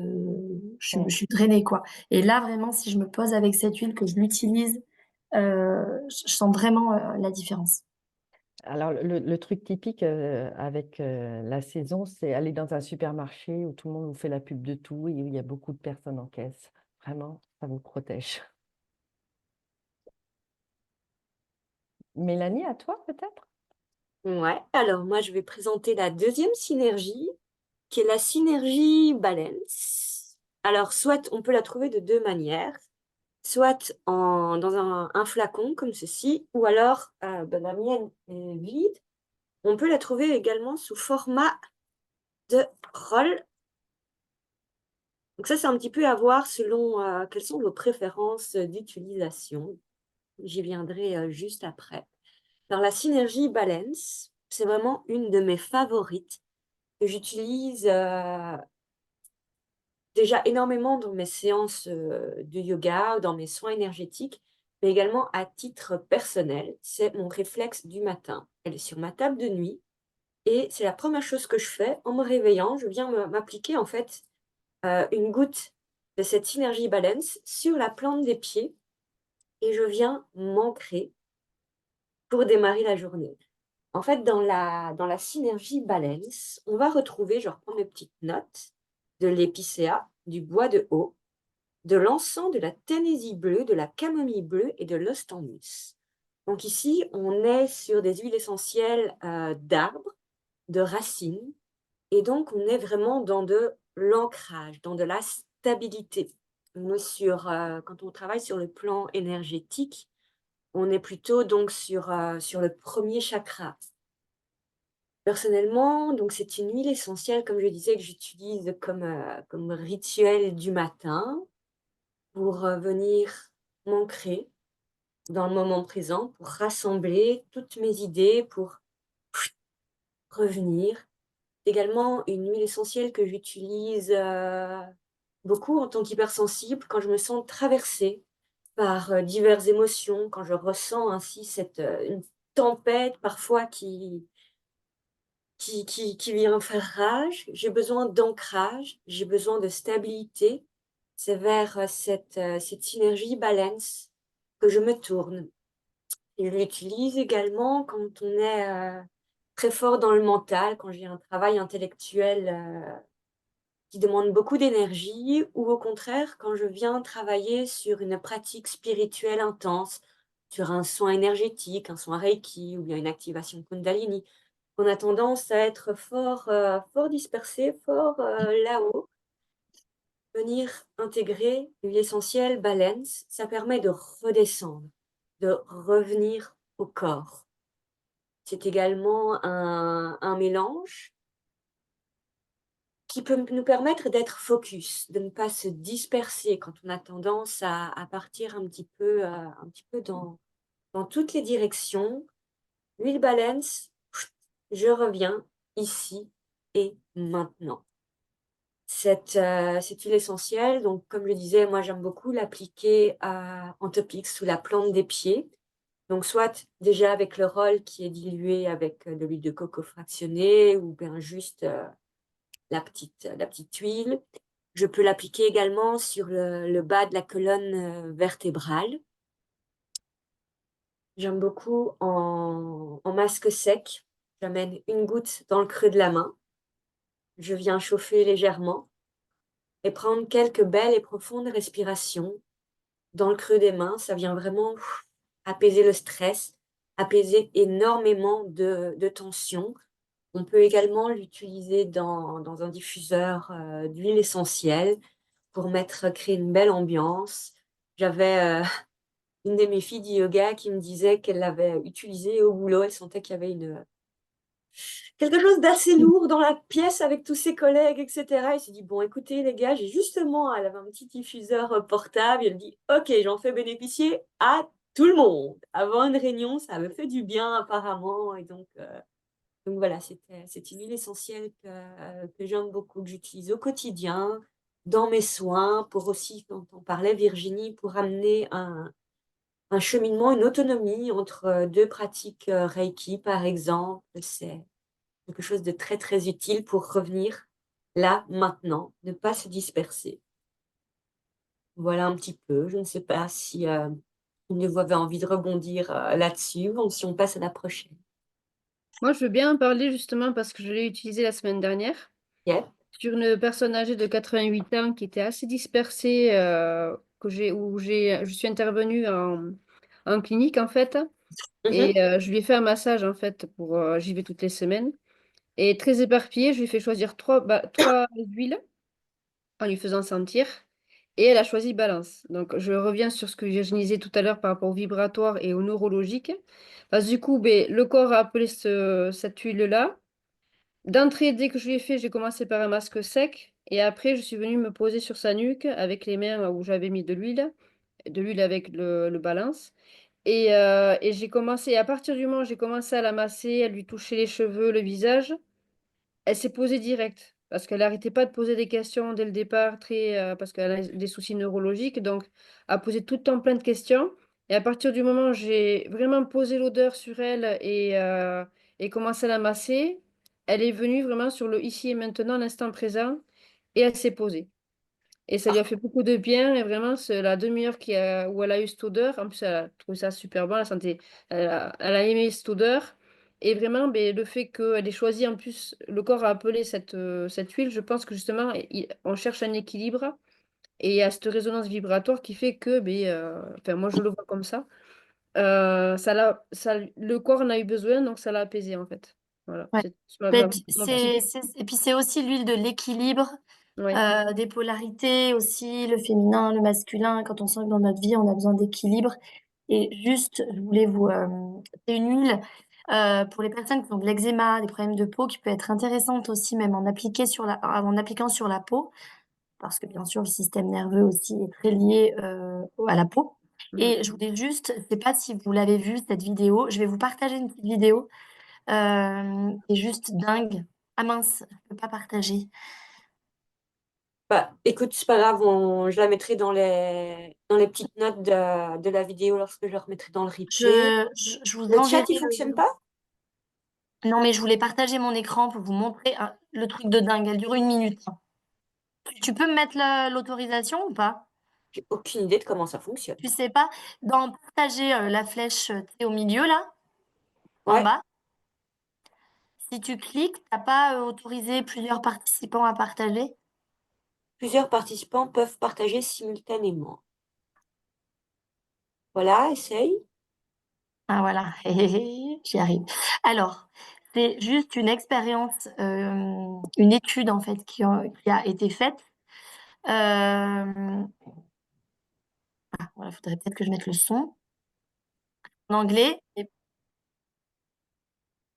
je suis drainée, quoi. Et là, vraiment, si je me pose avec cette huile, que je l'utilise, je sens vraiment la différence. Alors, le truc typique avec la saison, c'est aller dans un supermarché où tout le monde vous fait la pub de tout et où il y a beaucoup de personnes en caisse. Vraiment, ça vous protège. Mélanie, à toi peut-être? Ouais, alors moi je vais présenter la deuxième synergie, qui est la synergie balance. Alors soit on peut la trouver de deux manières, soit dans un flacon comme ceci, ou alors la mienne est vide. On peut la trouver également sous format de roll. Donc ça, c'est un petit peu à voir selon quelles sont vos préférences d'utilisation. J'y viendrai juste après. Alors la synergie balance, c'est vraiment une de mes favorites que j'utilise déjà énormément dans mes séances de yoga, dans mes soins énergétiques, mais également à titre personnel. C'est mon réflexe du matin. Elle est sur ma table de nuit et c'est la première chose que je fais en me réveillant. Je viens m'appliquer en fait une goutte de cette synergie balance sur la plante des pieds et je viens m'ancrer pour démarrer la journée. En fait, dans la synergie balance, on va retrouver, je reprends mes petites notes, de l'épicéa, du bois de haut, de l'encens, de la tanésie bleue, de la camomille bleue et de l'ostendus. Donc ici, on est sur des huiles essentielles d'arbres, de racines, et donc on est vraiment dans de l'ancrage, dans de la stabilité. Quand on travaille sur le plan énergétique, on est plutôt donc sur le premier chakra. Personnellement, donc c'est une huile essentielle, comme je disais, que j'utilise comme rituel du matin pour venir m'ancrer dans le moment présent, pour rassembler toutes mes idées, pour revenir. Également, une huile essentielle que j'utilise beaucoup en tant qu'hypersensible quand je me sens traversée par diverses émotions, quand je ressens ainsi une tempête parfois qui vient faire rage. J'ai besoin d'ancrage, j'ai besoin de stabilité. C'est vers cette synergie balance que je me tourne. Et je l'utilise également quand on est très fort dans le mental, quand j'ai un travail intellectuel qui demande beaucoup d'énergie, ou au contraire, quand je viens travailler sur une pratique spirituelle intense, sur un soin énergétique, un soin Reiki ou bien une activation Kundalini. On a tendance à être fort dispersé, fort là-haut. Venir intégrer l'huile essentielle balance, ça permet de redescendre, de revenir au corps. C'est également un mélange qui peut nous permettre d'être focus, de ne pas se disperser quand on a tendance à partir un petit peu dans toutes les directions. L'huile balance, je reviens ici et maintenant. cette huile essentielle. Donc, comme je le disais, moi, j'aime beaucoup l'appliquer en topique sous la plante des pieds. Donc, soit déjà avec le roll qui est dilué avec de l'huile de coco fractionnée ou bien juste la petite huile. Je peux l'appliquer également sur le bas de la colonne vertébrale. J'aime beaucoup en masque sec. J'amène une goutte dans le creux de la main. Je viens chauffer légèrement et prendre quelques belles et profondes respirations dans le creux des mains. Ça vient vraiment apaiser le stress, apaiser énormément de tension. On peut également l'utiliser dans un diffuseur d'huile essentielle pour créer une belle ambiance. J'avais une de mes filles de yoga qui me disait qu'elle l'avait utilisé au boulot. Elle sentait qu'il y avait quelque chose d'assez lourd dans la pièce avec tous ses collègues, etc. Elle s'est dit, bon, écoutez, les gars, elle avait un petit diffuseur portable. Elle dit, OK, j'en fais bénéficier à tout le monde. Avant une réunion, ça avait fait du bien apparemment. Et donc voilà, c'est une huile essentielle que j'aime beaucoup, que j'utilise au quotidien, dans mes soins, pour aussi, quand on parlait, Virginie, pour amener un cheminement, une autonomie entre deux pratiques Reiki, par exemple. C'est quelque chose de très, très utile pour revenir là, maintenant, ne pas se disperser. Voilà un petit peu. Je ne sais pas si vous avez envie de rebondir là-dessus ou si on passe à la prochaine. Moi, je veux bien en parler justement parce que je l'ai utilisé la semaine dernière Yep. sur une personne âgée de 88 ans qui était assez dispersée, je suis intervenue en clinique en fait, Mhm. et je lui ai fait un massage en fait j'y vais toutes les semaines, et très éparpillée, je lui ai fait choisir trois huiles en lui faisant sentir, et elle a choisi Balance. Donc je reviens sur ce que Virginie disait tout à l'heure par rapport au vibratoire et au neurologique, parce que du coup, ben, le corps a appelé cette huile-là. D'entrée, dès que je l'ai fait, j'ai commencé par un masque sec et après, je suis venue me poser sur sa nuque avec les mains où j'avais mis de l'huile avec le balance. Et j'ai commencé, à partir du moment où j'ai commencé à la masser, à lui toucher les cheveux, le visage, elle s'est posée direct parce qu'elle n'arrêtait pas de poser des questions dès le départ, parce qu'elle a des soucis neurologiques, donc a posé tout le temps plein de questions. Et à partir du moment où j'ai vraiment posé l'odeur sur elle et commencé à la masser, elle est venue vraiment sur le ici et maintenant, l'instant présent, et elle s'est posée. Et ça lui a fait beaucoup de bien. Et vraiment, c'est la demi-heure où elle a eu cette odeur. En plus, elle a trouvé ça super bon. Elle a aimé cette odeur. Et vraiment, ben, le fait qu'elle ait choisi, en plus, le corps a appelé cette huile, je pense que justement, on cherche un équilibre. Et il y a cette résonance vibratoire qui fait que, ben, enfin, moi, je le vois comme ça. Le corps en a eu besoin, donc ça l'a apaisé, en fait. Voilà. Ouais. C'est Mais ma petite. et puis c'est aussi l'huile de l'équilibre, Ouais. des polarités aussi, le féminin, le masculin. Quand on sent que dans notre vie, on a besoin d'équilibre. Et juste, je voulais c'est une huile pour les personnes qui ont de l'eczéma, des problèmes de peau, qui peut être intéressante aussi, même en appliquant sur la peau, parce que bien sûr, le système nerveux aussi est très lié à la peau. Mm. Et je voulais juste, je sais pas si vous l'avez vu, cette vidéo, je vais vous partager une petite vidéo. C'est juste dingue. Ah mince, je peux pas partager. Bah, écoute, c'est pas grave, je la mettrai dans les petites notes de la vidéo lorsque je la remettrai dans le replay. Je vous Le chat, enverrai il fonctionne pas? Non, mais je voulais partager mon écran pour vous montrer le truc de dingue. Elle dure 1 minute. Tu peux me mettre l'autorisation ou pas? J'ai aucune idée de comment ça fonctionne. Tu sais pas? Dans partager, la flèche, tu sais, au milieu là, en Ouais, bas, si tu cliques, t'as pas autorisé plusieurs participants à partager? plusieurs participants peuvent partager simultanément. Voilà, essaye. Ah voilà, j'y arrive. Alors, c'est juste une expérience, une étude en fait qui a été faite. Voilà, faudrait peut-être que je mette le son en anglais et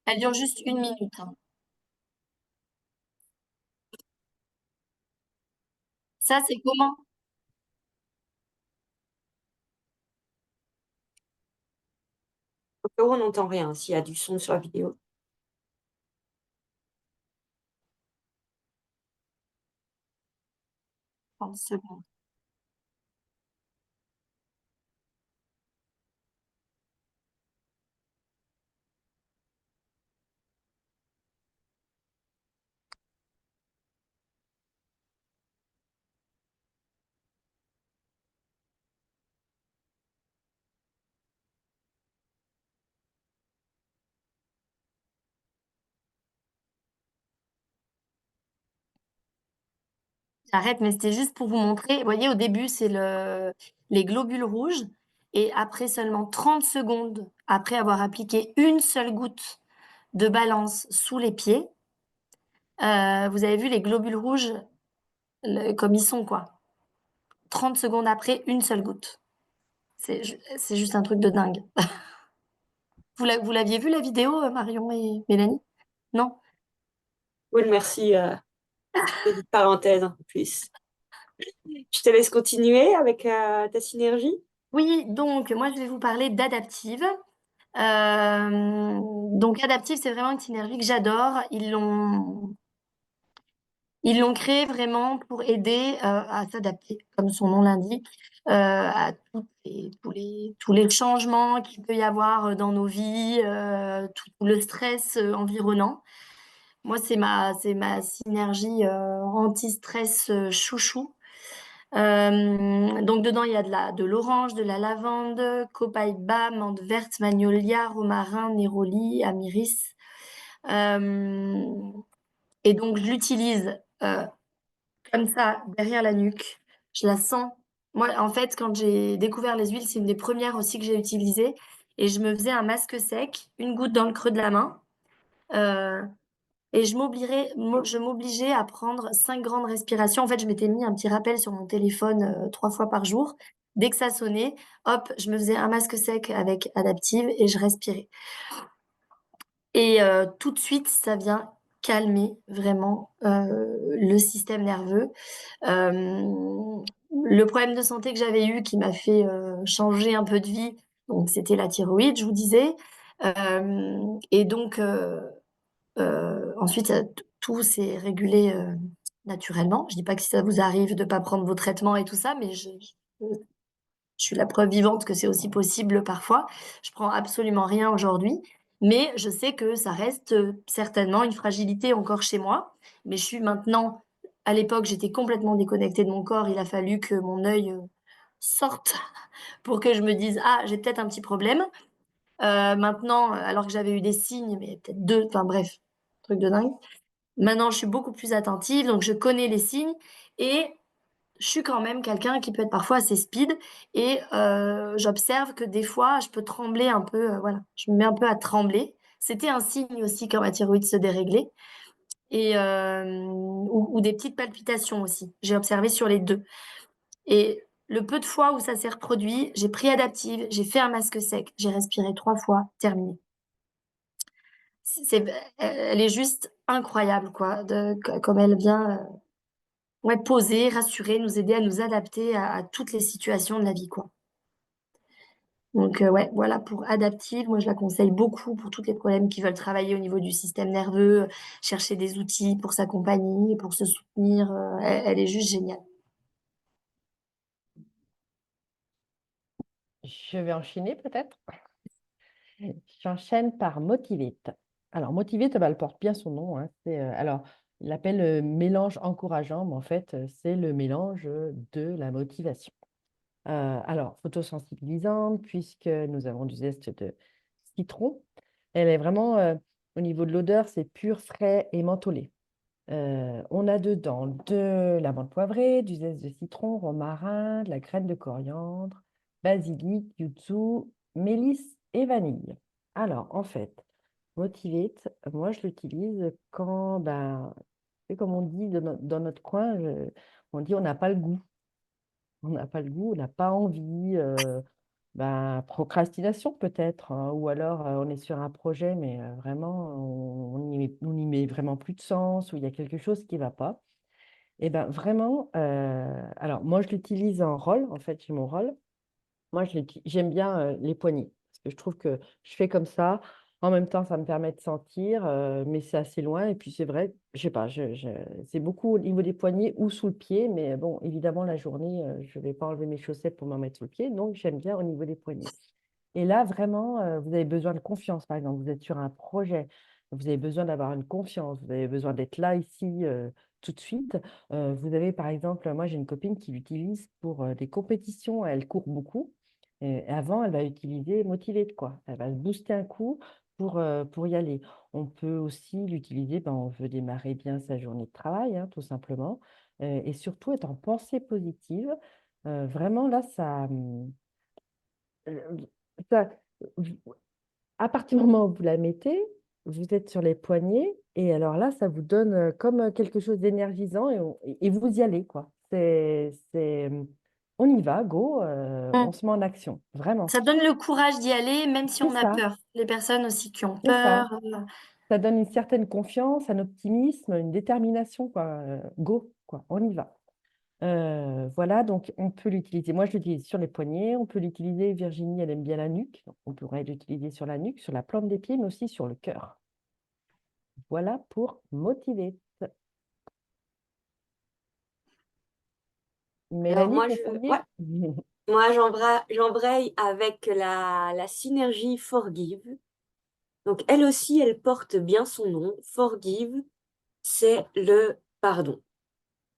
elle dure juste 1 minute, hein. Ça, c'est comment? Au cas où on n'entend rien, s'il y a du son sur la vidéo. 30 secondes. J'arrête, mais c'était juste pour vous montrer. Vous voyez, au début, c'est les globules rouges. Et après seulement 30 secondes, après avoir appliqué une seule goutte de balance sous les pieds, vous avez vu les globules rouges comme ils sont, quoi. 30 secondes après, une seule goutte. C'est juste un truc de dingue. Vous l'aviez vu la vidéo, Marion et Mélanie? Non? Oui, merci, petite parenthèse en plus. Je te laisse continuer avec ta synergie. Oui, donc moi je vais vous parler d'Adaptive. Donc Adaptive, c'est vraiment une synergie que j'adore. Ils l'ont créé vraiment pour aider à s'adapter, comme son nom l'indique, à tous les changements qu'il peut y avoir dans nos vies, tout le stress environnant. Moi, c'est ma synergie anti-stress chouchou. Donc dedans, il y a de l'orange, de la lavande, copaïba, menthe verte, magnolia, romarin, néroli, amiris. Euh, et donc, je l'utilise comme ça, derrière la nuque. Je la sens. Moi, en fait, quand j'ai découvert les huiles, c'est une des premières aussi que j'ai utilisées. Et je me faisais un masque sec, une goutte dans le creux de la main. Euh, et je m'obligeais à prendre 5 grandes respirations. En fait, je m'étais mis un petit rappel sur mon téléphone 3 fois par jour. Dès que ça sonnait, hop, je me faisais un masque sec avec Adaptive et je respirais. Et tout de suite, ça vient calmer vraiment le système nerveux. Le problème de santé que j'avais eu qui m'a fait changer un peu de vie, donc c'était la thyroïde, je vous disais. Et donc, ensuite, tout s'est régulé naturellement. Je dis pas que si ça vous arrive de pas prendre vos traitements et tout ça, mais je suis la preuve vivante que c'est aussi possible parfois. Je prends absolument rien aujourd'hui, mais je sais que ça reste certainement une fragilité encore chez moi. Mais je suis maintenant, à l'époque, j'étais complètement déconnectée de mon corps. Il a fallu que mon œil sorte pour que je me dise, ah, j'ai peut-être un petit problème. Maintenant, alors que j'avais eu des signes, mais peut-être deux, enfin bref, truc de dingue. Maintenant, je suis beaucoup plus attentive, donc je connais les signes et je suis quand même quelqu'un qui peut être parfois assez speed et j'observe que des fois, je peux trembler un peu, voilà, je me mets un peu à trembler. C'était un signe aussi quand ma thyroïde se déréglait et ou des petites palpitations aussi. J'ai observé sur les deux. Et le peu de fois où ça s'est reproduit, j'ai pris Adaptive, j'ai fait un masque sec, j'ai respiré 3 fois, terminé. Elle est juste incroyable, quoi, comme elle vient ouais, poser, rassurer, nous aider à nous adapter à toutes les situations de la vie, quoi. Donc, ouais, voilà pour Adaptive. Moi, je la conseille beaucoup pour tous les problèmes qui veulent travailler au niveau du système nerveux, chercher des outils pour s'accompagner, pour se soutenir. Elle est juste géniale. Je vais enchaîner peut-être. J'enchaîne par Motivate. Alors, Motivate, bah, elle porte bien son nom, hein. Alors, il l'appelle mélange encourageant, mais en fait, c'est le mélange de la motivation. Alors, photosensibilisante, puisque nous avons du zeste de citron. Elle est vraiment, au niveau de l'odeur, c'est pur, frais et mentholé. On a dedans de la menthe poivrée, du zeste de citron, romarin, de la graine de coriandre, basilic, yuzu, mélisse et vanille. Alors, en fait, Motivate, moi, je l'utilise quand, ben, c'est comme on dit dans notre coin, on dit on n'a pas le goût. On n'a pas le goût, on n'a pas envie. Ben, procrastination peut-être, hein, ou alors on est sur un projet, mais vraiment, on y met vraiment plus de sens, ou il y a quelque chose qui ne va pas. Et ben vraiment, alors moi je l'utilise en roll, en fait, j'ai mon roll. Moi j'aime bien les poignées, parce que je trouve que je fais comme ça, En même temps, ça me permet de sentir, mais c'est assez loin. Et puis c'est vrai, je sais pas, c'est beaucoup au niveau des poignets ou sous le pied. Mais bon, évidemment, la journée, je ne vais pas enlever mes chaussettes pour m'en mettre sous le pied. Donc j'aime bien au niveau des poignets. Et là, vraiment, vous avez besoin de confiance. Par exemple, vous êtes sur un projet, vous avez besoin d'avoir une confiance, vous avez besoin d'être là, ici, tout de suite. Vous avez, par exemple, moi, j'ai une copine qui l'utilise pour des compétitions. Elle court beaucoup. Et avant, elle va utiliser Motivate, quoi. Elle va se booster un coup pour y aller. On peut aussi l'utiliser, ben, on veut démarrer bien sa journée de travail, hein, tout simplement. Et surtout, être en pensée positive. Vraiment, là, euh, ça, à partir du moment où vous la mettez, vous êtes sur les poignets et alors là, ça vous donne comme quelque chose d'énergisant et vous y allez, quoi. On y va, go, on Mm. se met en action, vraiment. Ça donne le courage d'y aller, même si C'est on a ça, peur. Les personnes aussi qui ont c'est ça. peur. Ça donne une certaine confiance, un optimisme, une détermination, quoi. Go, quoi, on y va. Voilà, donc on peut l'utiliser. Moi, je l'utilise sur les poignets. On peut l'utiliser, Virginie, elle aime bien la nuque. Donc, on pourrait l'utiliser sur la nuque, sur la plante des pieds, mais aussi sur le cœur. Voilà pour motiver. Alors Mélanie, moi, ton ouais, poignet? moi j'embraye avec la synergie Forgive. Donc elle aussi, elle porte bien son nom. Forgive, c'est le pardon.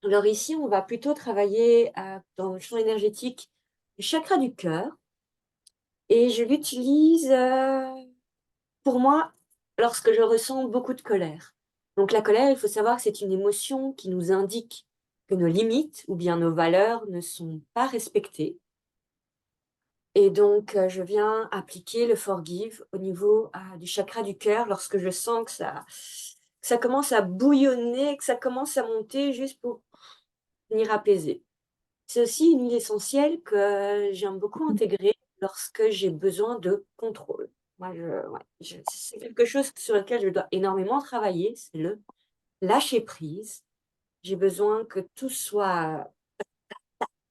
Alors ici, on va plutôt travailler dans le champ énergétique du chakra du cœur. Et je l'utilise pour moi lorsque je ressens beaucoup de colère. Donc la colère, il faut savoir que c'est une émotion qui nous indique que nos limites ou bien nos valeurs ne sont pas respectées. Et donc, je viens appliquer le forgive au niveau du chakra du cœur lorsque je sens que ça commence à bouillonner, que ça commence à monter juste pour venir apaiser. C'est aussi une huile essentielle que j'aime beaucoup intégrer lorsque j'ai besoin de contrôle. Moi, c'est quelque chose sur lequel je dois énormément travailler, c'est le lâcher prise. J'ai besoin que tout soit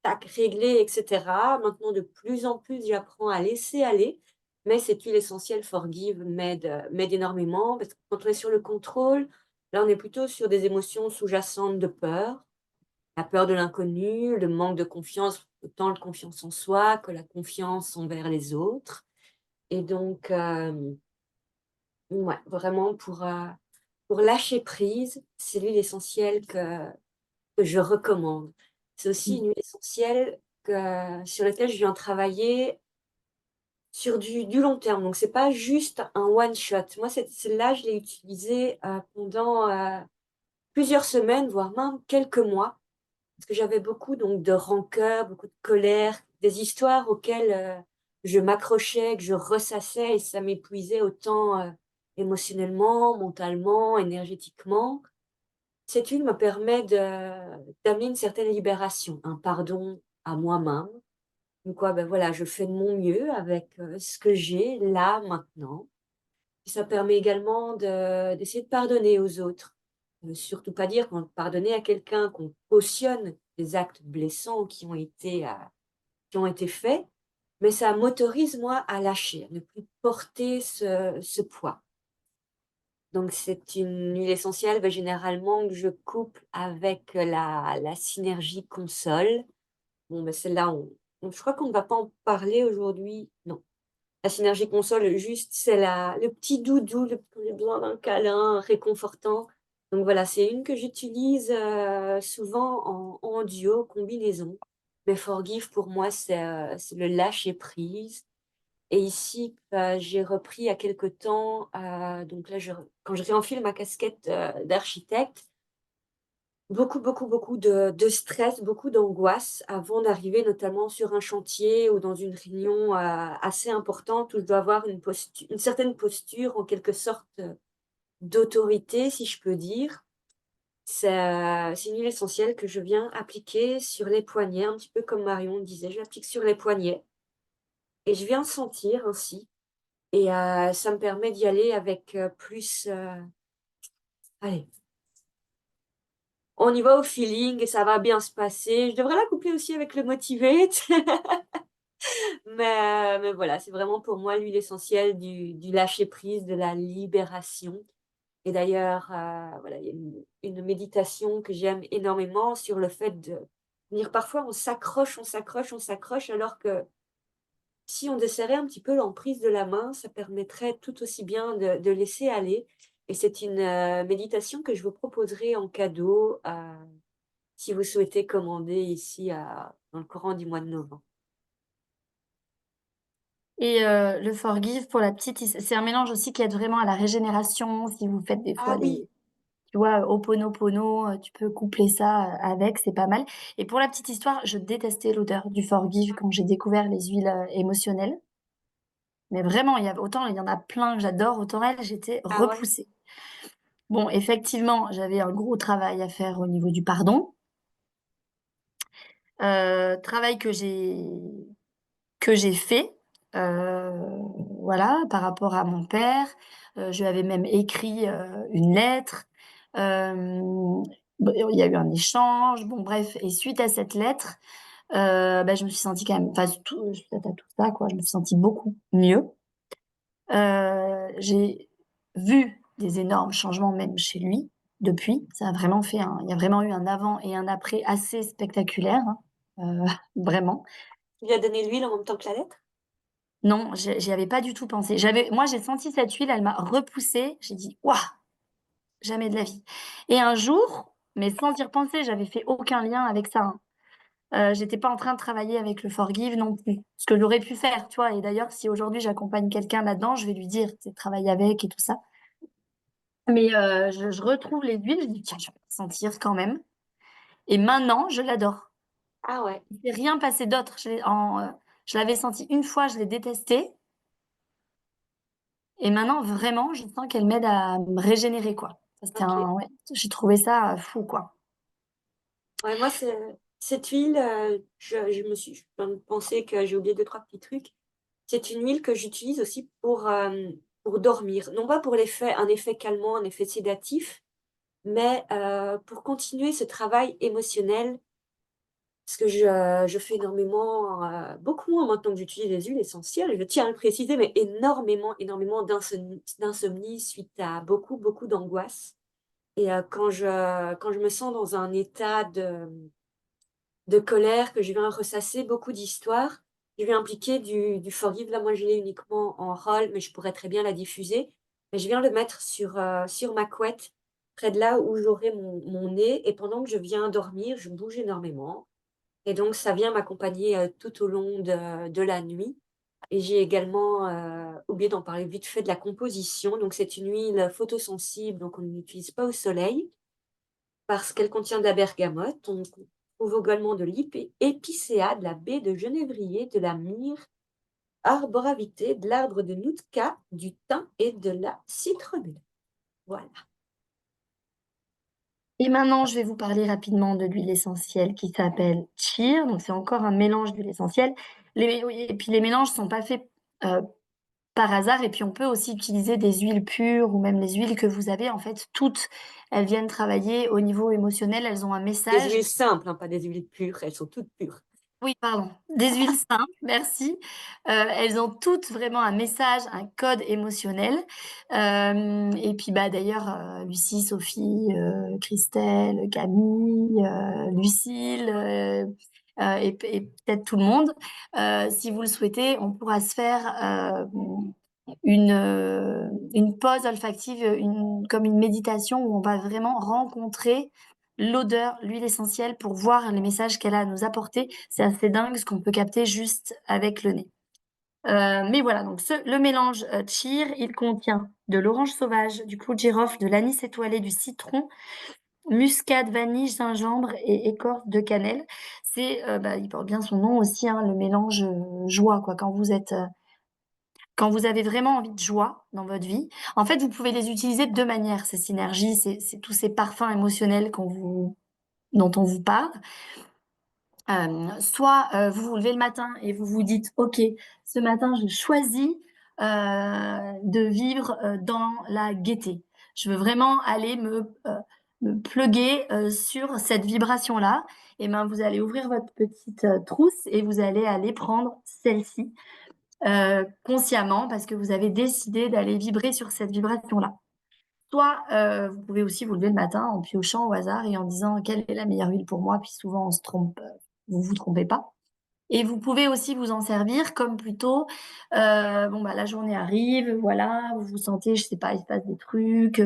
tac, réglé, etc. Maintenant, de plus en plus, j'apprends à laisser aller. Mais cette huile essentielle Forgive m'aide énormément parce que quand on est sur le contrôle, là, on est plutôt sur des émotions sous-jacentes de peur, la peur de l'inconnu, le manque de confiance, autant de confiance en soi que la confiance envers les autres. Et donc, ouais, vraiment pour lâcher prise, c'est l'huile essentielle que je recommande. C'est aussi une huile essentielle sur laquelle je viens travailler sur du long terme. Donc, c'est pas juste un one shot. Moi, celle-là, je l'ai utilisée pendant plusieurs semaines, voire même quelques mois, parce que j'avais beaucoup donc de rancœur, beaucoup de colère, des histoires auxquelles je m'accrochais, que je ressassais et ça m'épuisait autant émotionnellement, mentalement, énergétiquement. Cette huile me permet d'amener une certaine libération, un pardon à moi-même. Donc quoi, ben voilà, je fais de mon mieux avec ce que j'ai là, maintenant. Et ça permet également d'essayer de pardonner aux autres. Surtout pas dire qu'on pardonner à quelqu'un, qu'on cautionne des actes blessants qui ont été faits, mais ça m'autorise, moi, à lâcher, à ne plus porter ce poids. Donc, c'est une huile essentielle, généralement, que je couple avec la synergie console. Bon, ben, celle-là, je crois qu'on ne va pas en parler aujourd'hui. Non. La synergie console, juste, c'est le petit doudou, on a besoin d'un câlin réconfortant. Donc voilà, c'est une que j'utilise souvent en duo, combinaison. Mais Forgive, pour moi, c'est le lâcher prise. Et ici, j'ai repris il y a quelque temps, donc là, quand je réenfile ma casquette d'architecte, beaucoup de stress, beaucoup d'angoisse avant d'arriver notamment sur un chantier ou dans une réunion assez importante où je dois avoir une certaine posture, en quelque sorte d'autorité, si je peux dire. C'est une huile essentielle que je viens appliquer sur les poignets, un petit peu comme Marion disait, je l'applique sur les poignets et je viens sentir ainsi. Et ça me permet d'y aller avec plus... allez, on y va au feeling et ça va bien se passer. Je devrais la coupler aussi avec le Motivate. Mais voilà, c'est vraiment pour moi l'huile essentielle du lâcher prise, de la libération. Et d'ailleurs, voilà, il y a une méditation que j'aime énormément sur le fait de venir parfois on s'accroche, on s'accroche, on s'accroche, alors que si on desserrait un petit peu l'emprise de la main, ça permettrait tout aussi bien de laisser aller. Et c'est une, méditation que je vous proposerai en cadeau, si vous souhaitez commander ici dans le courant du mois de novembre. Et le forgive pour la petite, c'est un mélange aussi qui aide vraiment à la régénération. Si vous faites des fois Ah oui! tu vois, Ho'oponopono, tu peux coupler ça, avec, c'est pas mal. Et pour la petite histoire, je détestais l'odeur du forgive quand j'ai découvert les huiles, émotionnelles. Mais vraiment, autant il y en a plein que j'adore, autant elle, j'étais Ah ouais? repoussée. Bon, effectivement, j'avais un gros travail à faire au niveau du pardon. Travail que j'ai fait, heu, voilà, par rapport à mon père. Je lui avais même écrit, une lettre. Hem, il y a eu un échange, bon bref, et suite à cette lettre, bah, je me suis sentie quand même, enfin suite à tout ça quoi, je me suis sentie beaucoup mieux. J'ai vu des énormes changements même chez lui depuis. Ça a vraiment fait il y a vraiment eu un avant et un après assez spectaculaire, hein, vraiment. Tu lui as donné l'huile en même temps que la lettre? Non, j'y avais pas du tout pensé. Moi, j'ai senti cette huile, elle m'a repoussée. J'ai dit: «Waouh, jamais de la vie», et un jour, mais sans y repenser, j'avais fait aucun lien avec ça, hein. J'étais pas en train de travailler avec le forgive non plus, ce que j'aurais pu faire, tu vois? Et d'ailleurs, si aujourd'hui j'accompagne quelqu'un là-dedans, je vais lui dire, tu sais, travaille avec et tout ça. Mais je retrouve les huiles, je dis: «Tiens, je vais sentir quand même», et maintenant, je l'adore. Ah ouais, Il s'est rien passé d'autre. Je l'avais senti une fois, je l'ai détestée. Et maintenant, vraiment, je sens qu'elle m'aide à me régénérer, quoi. Ça, OK. ouais, j'ai trouvé ça, fou, quoi. Ouais, moi, cette huile, je me suis je viens de penser que j'ai oublié 2-3 petits trucs. C'est une huile que j'utilise aussi pour dormir. Non pas pour un effet calmant, un effet sédatif, mais pour continuer ce travail émotionnel. Parce que je fais énormément, beaucoup moins maintenant que j'utilise les huiles essentielles, je tiens à le préciser, mais énormément, énormément d'insomnie suite à beaucoup, beaucoup d'angoisse. Et quand je me sens dans un état de colère, que je viens ressasser beaucoup d'histoires, je vais impliquer du forgive. Là, moi, je l'ai uniquement en rôle, mais je pourrais très bien la diffuser. Mais je viens le mettre sur ma couette, près de là où j'aurai mon nez, et pendant que je viens dormir, je bouge énormément. Et donc ça vient m'accompagner, tout au long de la nuit. Et j'ai également, oublié d'en parler vite fait, de la composition. Donc c'est une huile photosensible, donc on ne l'utilise pas au soleil parce qu'elle contient de la bergamote. On trouve également de l'épicéa, de la baie de genévrier, de la myrrhe arboravitée, de l'arbre de Nootka, du thym et de la citronnelle. Voilà. Et maintenant, je vais vous parler rapidement de l'huile essentielle qui s'appelle Cheer. Donc, c'est encore un mélange d'huile essentielle. Oui, et puis les mélanges sont pas faits, heu, par hasard, et puis on peut aussi utiliser des huiles pures ou même les huiles que vous avez. En fait, toutes, elles viennent travailler au niveau émotionnel. Elles ont un Des message. huiles simples, hein, pas des huiles pures, elles sont toutes pures. Oui, pardon, des huiles simples, merci. Elles ont toutes vraiment un message, un code émotionnel. Et puis, bah, d'ailleurs, Lucie, Sophie, Christelle, Camille, Lucille, et peut-être tout le monde, si vous le souhaitez, on pourra se faire, une pause olfactive, comme une méditation où on va vraiment rencontrer l'odeur, l'huile essentielle, pour voir les messages qu'elle a à nous apporter. C'est assez dingue ce qu'on peut capter juste avec le nez. Mais voilà, donc le mélange, Cheer, il contient de l'orange sauvage, du clou de girofle, de l'anis étoilé, du citron, muscade, vanille, gingembre et écorce de cannelle. Bah, il porte bien son nom aussi, hein, le mélange, joie, quoi. Quand vous avez vraiment envie de joie dans votre vie, en fait, vous pouvez les utiliser de 2 manières, ces synergies, tous ces parfums émotionnels dont on vous parle. Soit, vous vous levez le matin et vous vous dites: «OK, ce matin, je choisis, de vivre, dans la gaieté. Je veux vraiment aller plugger sur cette vibration-là. Et ben, vous allez ouvrir votre petite trousse et vous allez aller prendre celle-ci consciemment parce que vous avez décidé d'aller vibrer sur cette vibration-là. Soit vous pouvez aussi vous lever le matin en piochant au hasard et en disant quelle est la meilleure huile pour moi, puis souvent on se trompe, vous vous trompez pas. Et vous pouvez aussi vous en servir comme plutôt, bon bah la journée arrive, voilà, vous vous sentez, je sais pas, il se passe des trucs,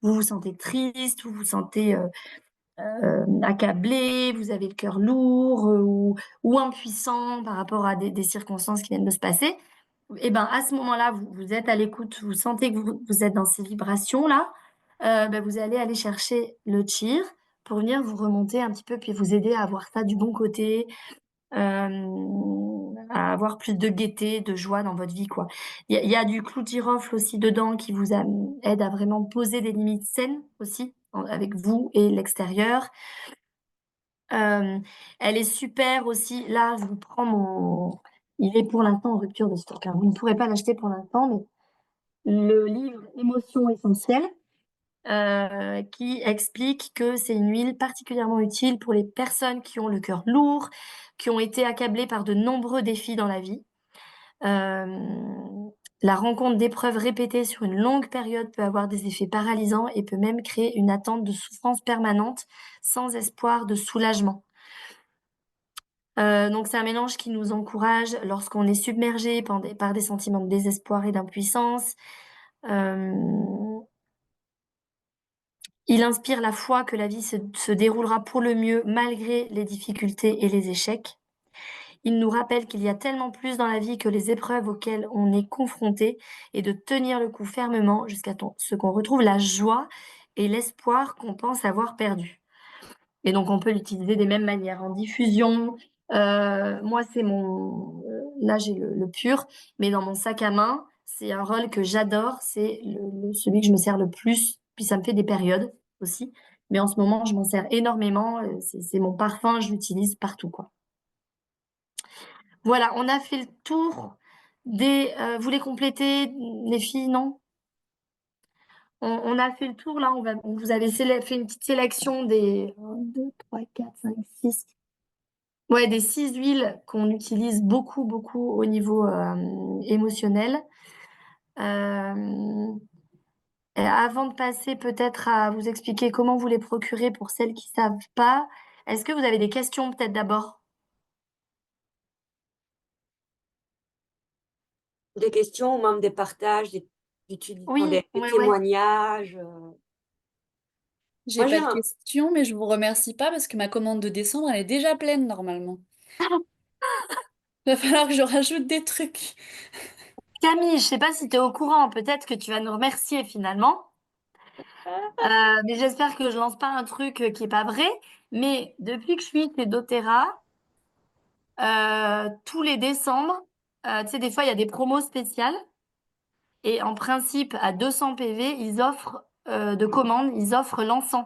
vous vous sentez triste, vous vous sentez accablé, vous avez le cœur lourd ou impuissant par rapport à des circonstances qui viennent de se passer. Et ben à ce moment-là, vous êtes à l'écoute, vous sentez que vous êtes dans ces vibrations-là, ben, vous allez aller chercher le cheer pour venir vous remonter un petit peu, puis vous aider à avoir ça du bon côté, à avoir plus de gaieté, de joie dans votre vie, quoi. Il y a du clou de girofle aussi dedans qui vous aide à vraiment poser des limites saines aussi avec vous et l'extérieur. Elle est super aussi. Là, je vous prends mon. Il est pour l'instant en rupture de stock, hein. Vous ne pourrez pas l'acheter pour l'instant, mais le livre Émotions essentielles qui explique que c'est une huile particulièrement utile pour les personnes qui ont le cœur lourd, qui ont été accablées par de nombreux défis dans la vie. La rencontre d'épreuves répétées sur une longue période peut avoir des effets paralysants et peut même créer une attente de souffrance permanente sans espoir de soulagement. Donc c'est un mélange qui nous encourage lorsqu'on est submergé par des sentiments de désespoir et d'impuissance. Il inspire la foi que la vie se déroulera pour le mieux malgré les difficultés et les échecs. Il nous rappelle qu'il y a tellement plus dans la vie que les épreuves auxquelles on est confronté et de tenir le coup fermement jusqu'à ce qu'on retrouve la joie et l'espoir qu'on pense avoir perdu. Et donc on peut l'utiliser des mêmes manières en diffusion. Moi c'est là j'ai le pur, mais dans mon sac à main c'est un rôle que j'adore, c'est celui que je me sers le plus. Puis ça me fait des périodes aussi, mais en ce moment je m'en sers énormément. C'est mon parfum, je l'utilise partout quoi. Voilà, on a fait le tour des. Vous voulez compléter les filles, non? On a fait le tour là. Vous avez fait une petite sélection des 1, 2, 3, 4, 5, 6. Ouais, des 6 huiles qu'on utilise beaucoup, beaucoup au niveau émotionnel. Et avant de passer peut-être à vous expliquer comment vous les procurer pour celles qui savent pas, est-ce que vous avez des questions peut-être d'abord? Des questions ou même des partages, Oui, des oui, oui. témoignages. J'ai Moi, j'ai pas de un... questions, mais je vous remercie pas parce que ma commande de décembre, elle est déjà pleine normalement. Il va falloir que je rajoute des trucs. Camille, je sais pas si tu es au courant, peut-être que tu vas nous remercier finalement. Mais j'espère que je lance pas un truc qui est pas vrai. Mais depuis que je suis chez doTERRA, tous les décembre, tu sais, des fois, il y a des promos spéciales. Et en principe, à 200 PV, ils offrent de commande, ils offrent l'encens.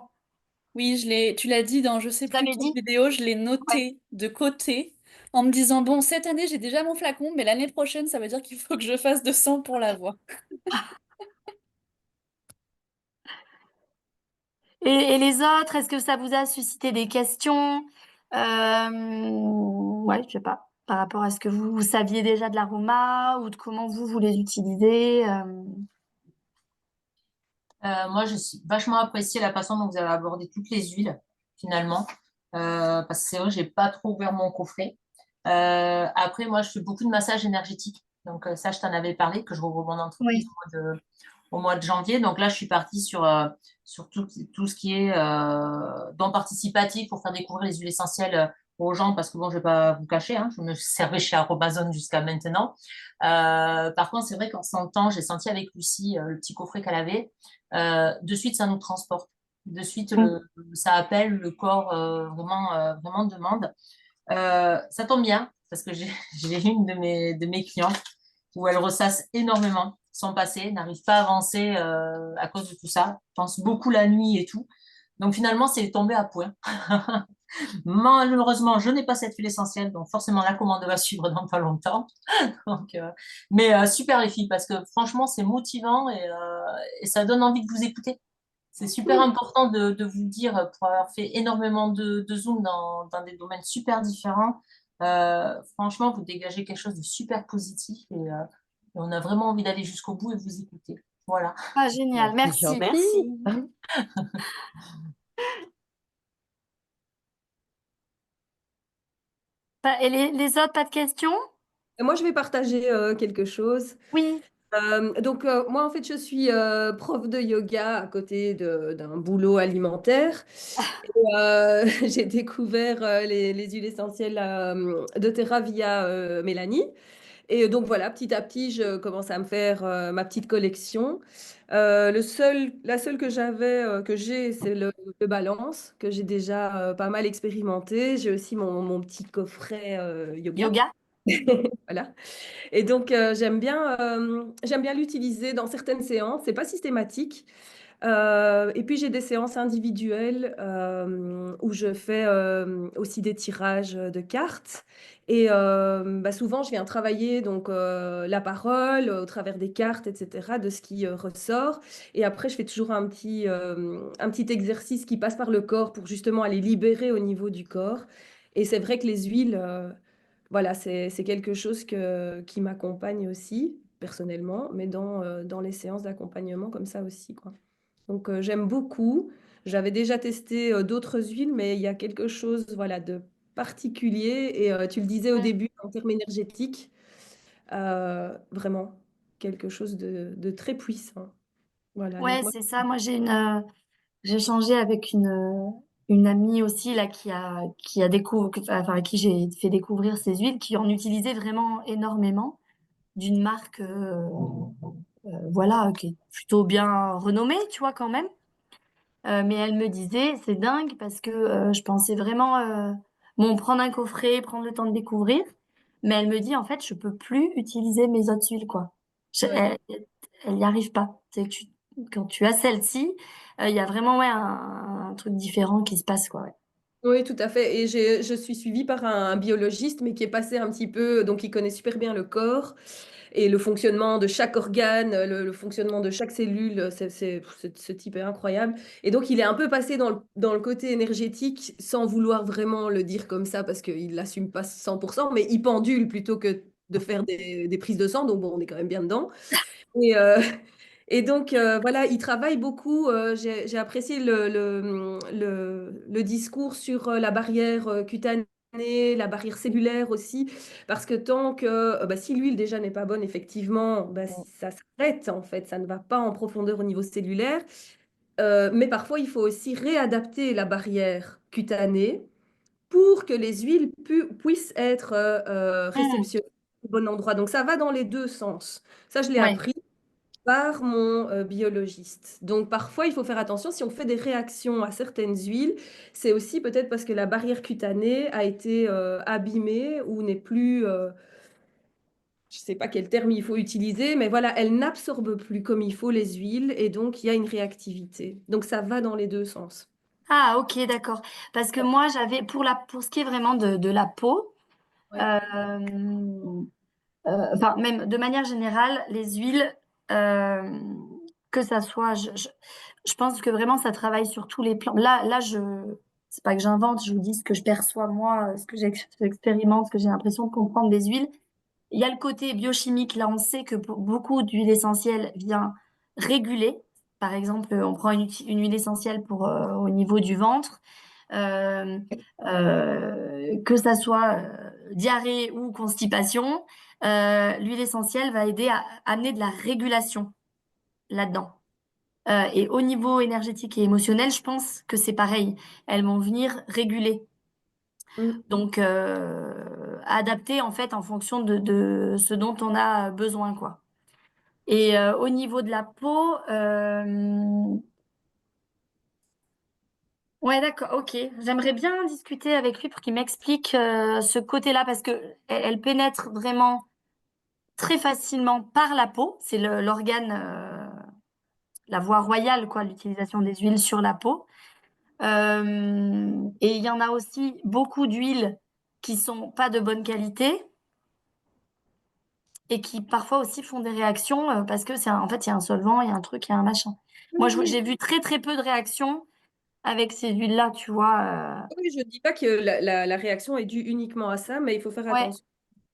Oui, tu l'as dit dans je sais Je plus t'avais quelle dit? vidéo, je l'ai Ouais. noté de côté en me disant, bon, cette année j'ai déjà mon flacon, mais l'année prochaine, ça veut dire qu'il faut que je fasse 200 pour l'avoir. Et les autres, est-ce que ça vous a suscité des questions? Ouais, je sais pas. Par rapport à ce que vous saviez déjà de l'aroma ou de comment vous les utilisez. Moi, j'ai vachement apprécié la façon dont vous avez abordé toutes les huiles, finalement. Parce que c'est vrai, j'ai pas trop ouvert mon coffret. Après, moi, je fais beaucoup de massages énergétiques. Donc, ça, je t'en avais parlé, que je rouvre mon entreprise Oui. au mois de janvier. Donc là, je suis partie sur tout ce qui est don participatif pour faire découvrir les huiles essentielles aux gens, parce que bon, je vais pas vous cacher, hein, je me servais chez Aromazone jusqu'à maintenant. Par contre, c'est vrai qu'en sentant, j'ai senti avec Lucie le petit coffret qu'elle avait, de suite, ça nous transporte. De suite, Mm. ça appelle, le corps vraiment demande. Ça tombe bien, parce que j'ai j'ai une de mes clientes où elle ressasse énormément son passé, n'arrive pas à avancer à cause de tout ça, pense beaucoup la nuit et tout. Donc finalement, c'est tombé à point. Malheureusement, je n'ai pas cette huile essentielle, donc forcément la commande va suivre dans pas longtemps. Donc, mais super les filles, parce que franchement, c'est motivant et ça donne envie de vous écouter. C'est super important de vous le dire pour avoir fait énormément de Zoom dans des domaines super différents. Franchement, vous dégagez quelque chose de super positif et on a vraiment envie d'aller jusqu'au bout et vous écouter. Voilà. Ah, génial, C'est merci. gentil. Merci. Et les autres, pas de questions? Moi, je vais partager quelque chose. Oui. Donc, moi, en fait, je suis prof de yoga à côté d'un boulot alimentaire. Et, j'ai découvert les huiles essentielles doTERRA via Mélanie. Et donc, voilà, petit à petit, je commence à me faire ma petite collection. La seule que que j'ai, c'est le Balance, que j'ai déjà pas mal expérimenté. J'ai aussi mon petit coffret yoga. Yoga? Voilà. Et donc, j'aime bien l'utiliser dans certaines séances. C'est pas systématique. Et puis, j'ai des séances individuelles où je fais aussi des tirages de cartes. Et bah, souvent, je viens travailler donc, la parole au travers des cartes, etc., de ce qui ressort. Et après, je fais toujours un petit exercice qui passe par le corps pour justement aller libérer au niveau du corps. Et c'est vrai que les huiles, voilà, c'est quelque chose qui m'accompagne aussi, personnellement, mais dans les séances d'accompagnement comme ça aussi, quoi. Donc, j'aime beaucoup. J'avais déjà testé d'autres huiles, mais il y a quelque chose, voilà, de particulier. Et tu le disais au début, en termes énergétiques, vraiment quelque chose de très puissant. Voilà, donc Ouais, moi, c'est ça. Moi, j'ai échangé avec une amie aussi là qui a enfin, à qui j'ai fait découvrir ces huiles, qui en utilisait vraiment énormément, d'une marque, voilà, qui est plutôt bien renommée, tu vois, quand même. Mais elle me disait, c'est dingue parce que je pensais vraiment, bon, prendre un coffret, prendre le temps de découvrir. Mais elle me dit, en fait, je peux plus utiliser mes autres huiles, quoi. ouais. Elle n'y arrive pas. C'est que quand tu as celle-ci, il y a vraiment ouais, un truc différent qui se passe, quoi. Ouais. Oui, tout à fait. Et je suis suivie par un biologiste, mais qui est passé un petit peu, donc il connaît super bien le corps et le fonctionnement de chaque organe, le fonctionnement de chaque cellule. Ce type est incroyable. Et donc, il est un peu passé dans le côté énergétique sans vouloir vraiment le dire comme ça parce qu'il ne l'assume pas 100%, mais il pendule plutôt que de faire des prises de sang. Donc, bon, on est quand même bien dedans. Et, et donc, voilà, il travaille beaucoup. J'ai apprécié le discours sur la barrière cutanée, la barrière cellulaire aussi, parce que tant que bah, si l'huile déjà n'est pas bonne, effectivement, bah, ça s'arrête en fait, ça ne va pas en profondeur au niveau cellulaire. Mais parfois, il faut aussi réadapter la barrière cutanée pour que les huiles puissent être Hmm. réceptionnées au bon endroit. Donc, ça va dans les deux sens. Ça, je l'ai Ouais. appris par mon biologiste. Donc parfois, il faut faire attention si on fait des réactions à certaines huiles, c'est aussi peut-être parce que la barrière cutanée a été abîmée ou n'est plus, je ne sais pas quel terme il faut utiliser, mais voilà, elle n'absorbe plus comme il faut les huiles et donc il y a une réactivité. Donc ça va dans les deux sens. Ah, ok, d'accord. Parce que moi, j'avais, pour ce qui est vraiment de la peau, Ouais. euh, enfin, même de manière générale, les huiles, euh, que ça soit, je pense que vraiment ça travaille sur tous les plans. Là, c'est pas que j'invente, je vous dis ce que je perçois moi, ce que j'expérimente, ce que j'ai l'impression de comprendre des huiles. Il y a le côté biochimique. Là, on sait que beaucoup d'huiles essentielles vient réguler. Par exemple, on prend une huile essentielle pour au niveau du ventre. Euh, que ça soit diarrhée ou constipation, l'huile essentielle va aider à amener de la régulation là-dedans. Et au niveau énergétique et émotionnel, je pense que c'est pareil. Elles vont venir réguler. Mm. Donc, adapter en fait en fonction de ce dont on a besoin, quoi. Et au niveau de la peau, ouais, d'accord, ok. J'aimerais bien discuter avec lui pour qu'il m'explique ce côté-là parce que elle pénètre vraiment très facilement par la peau. C'est l'organe, la voie royale, quoi, l'utilisation des huiles sur la peau. Et il y en a aussi beaucoup d'huiles qui sont pas de bonne qualité. et qui parfois aussi font des réactions parce que en fait, il y a un solvant, il y a un truc, il y a un machin. Moi, j'ai vu très très peu de réactions avec ces huiles-là, tu vois. Oui, je ne dis pas que la réaction est due uniquement à ça, mais il faut faire Ouais, attention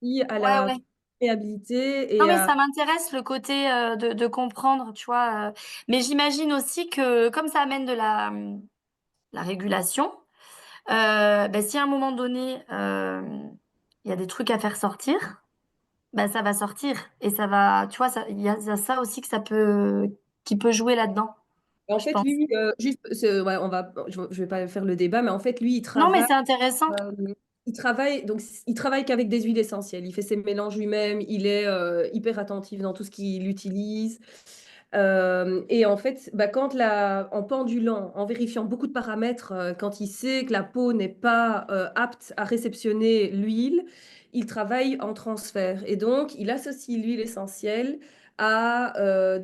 aussi à ouais, la ouais. perméabilité Non, et mais à... ça m'intéresse le côté de comprendre, tu vois. Mais j'imagine aussi que comme ça amène de la régulation, ben, si à un moment donné, il y a des trucs à faire sortir, ben, ça va sortir. Et ça va, tu vois, il y a ça aussi qui peut jouer là-dedans, En je fait, pense. lui, juste, ouais, je vais pas faire le débat, mais en fait, lui, Non, mais c'est intéressant. euh, donc, il travaille qu'avec des huiles essentielles. Il fait ses mélanges lui-même. Il est hyper attentif dans tout ce qu'il utilise. Et en fait, bah, en pendulant, en vérifiant beaucoup de paramètres, quand il sait que la peau n'est pas apte à réceptionner l'huile, il travaille en transfert. Et donc, il associe l'huile essentielle à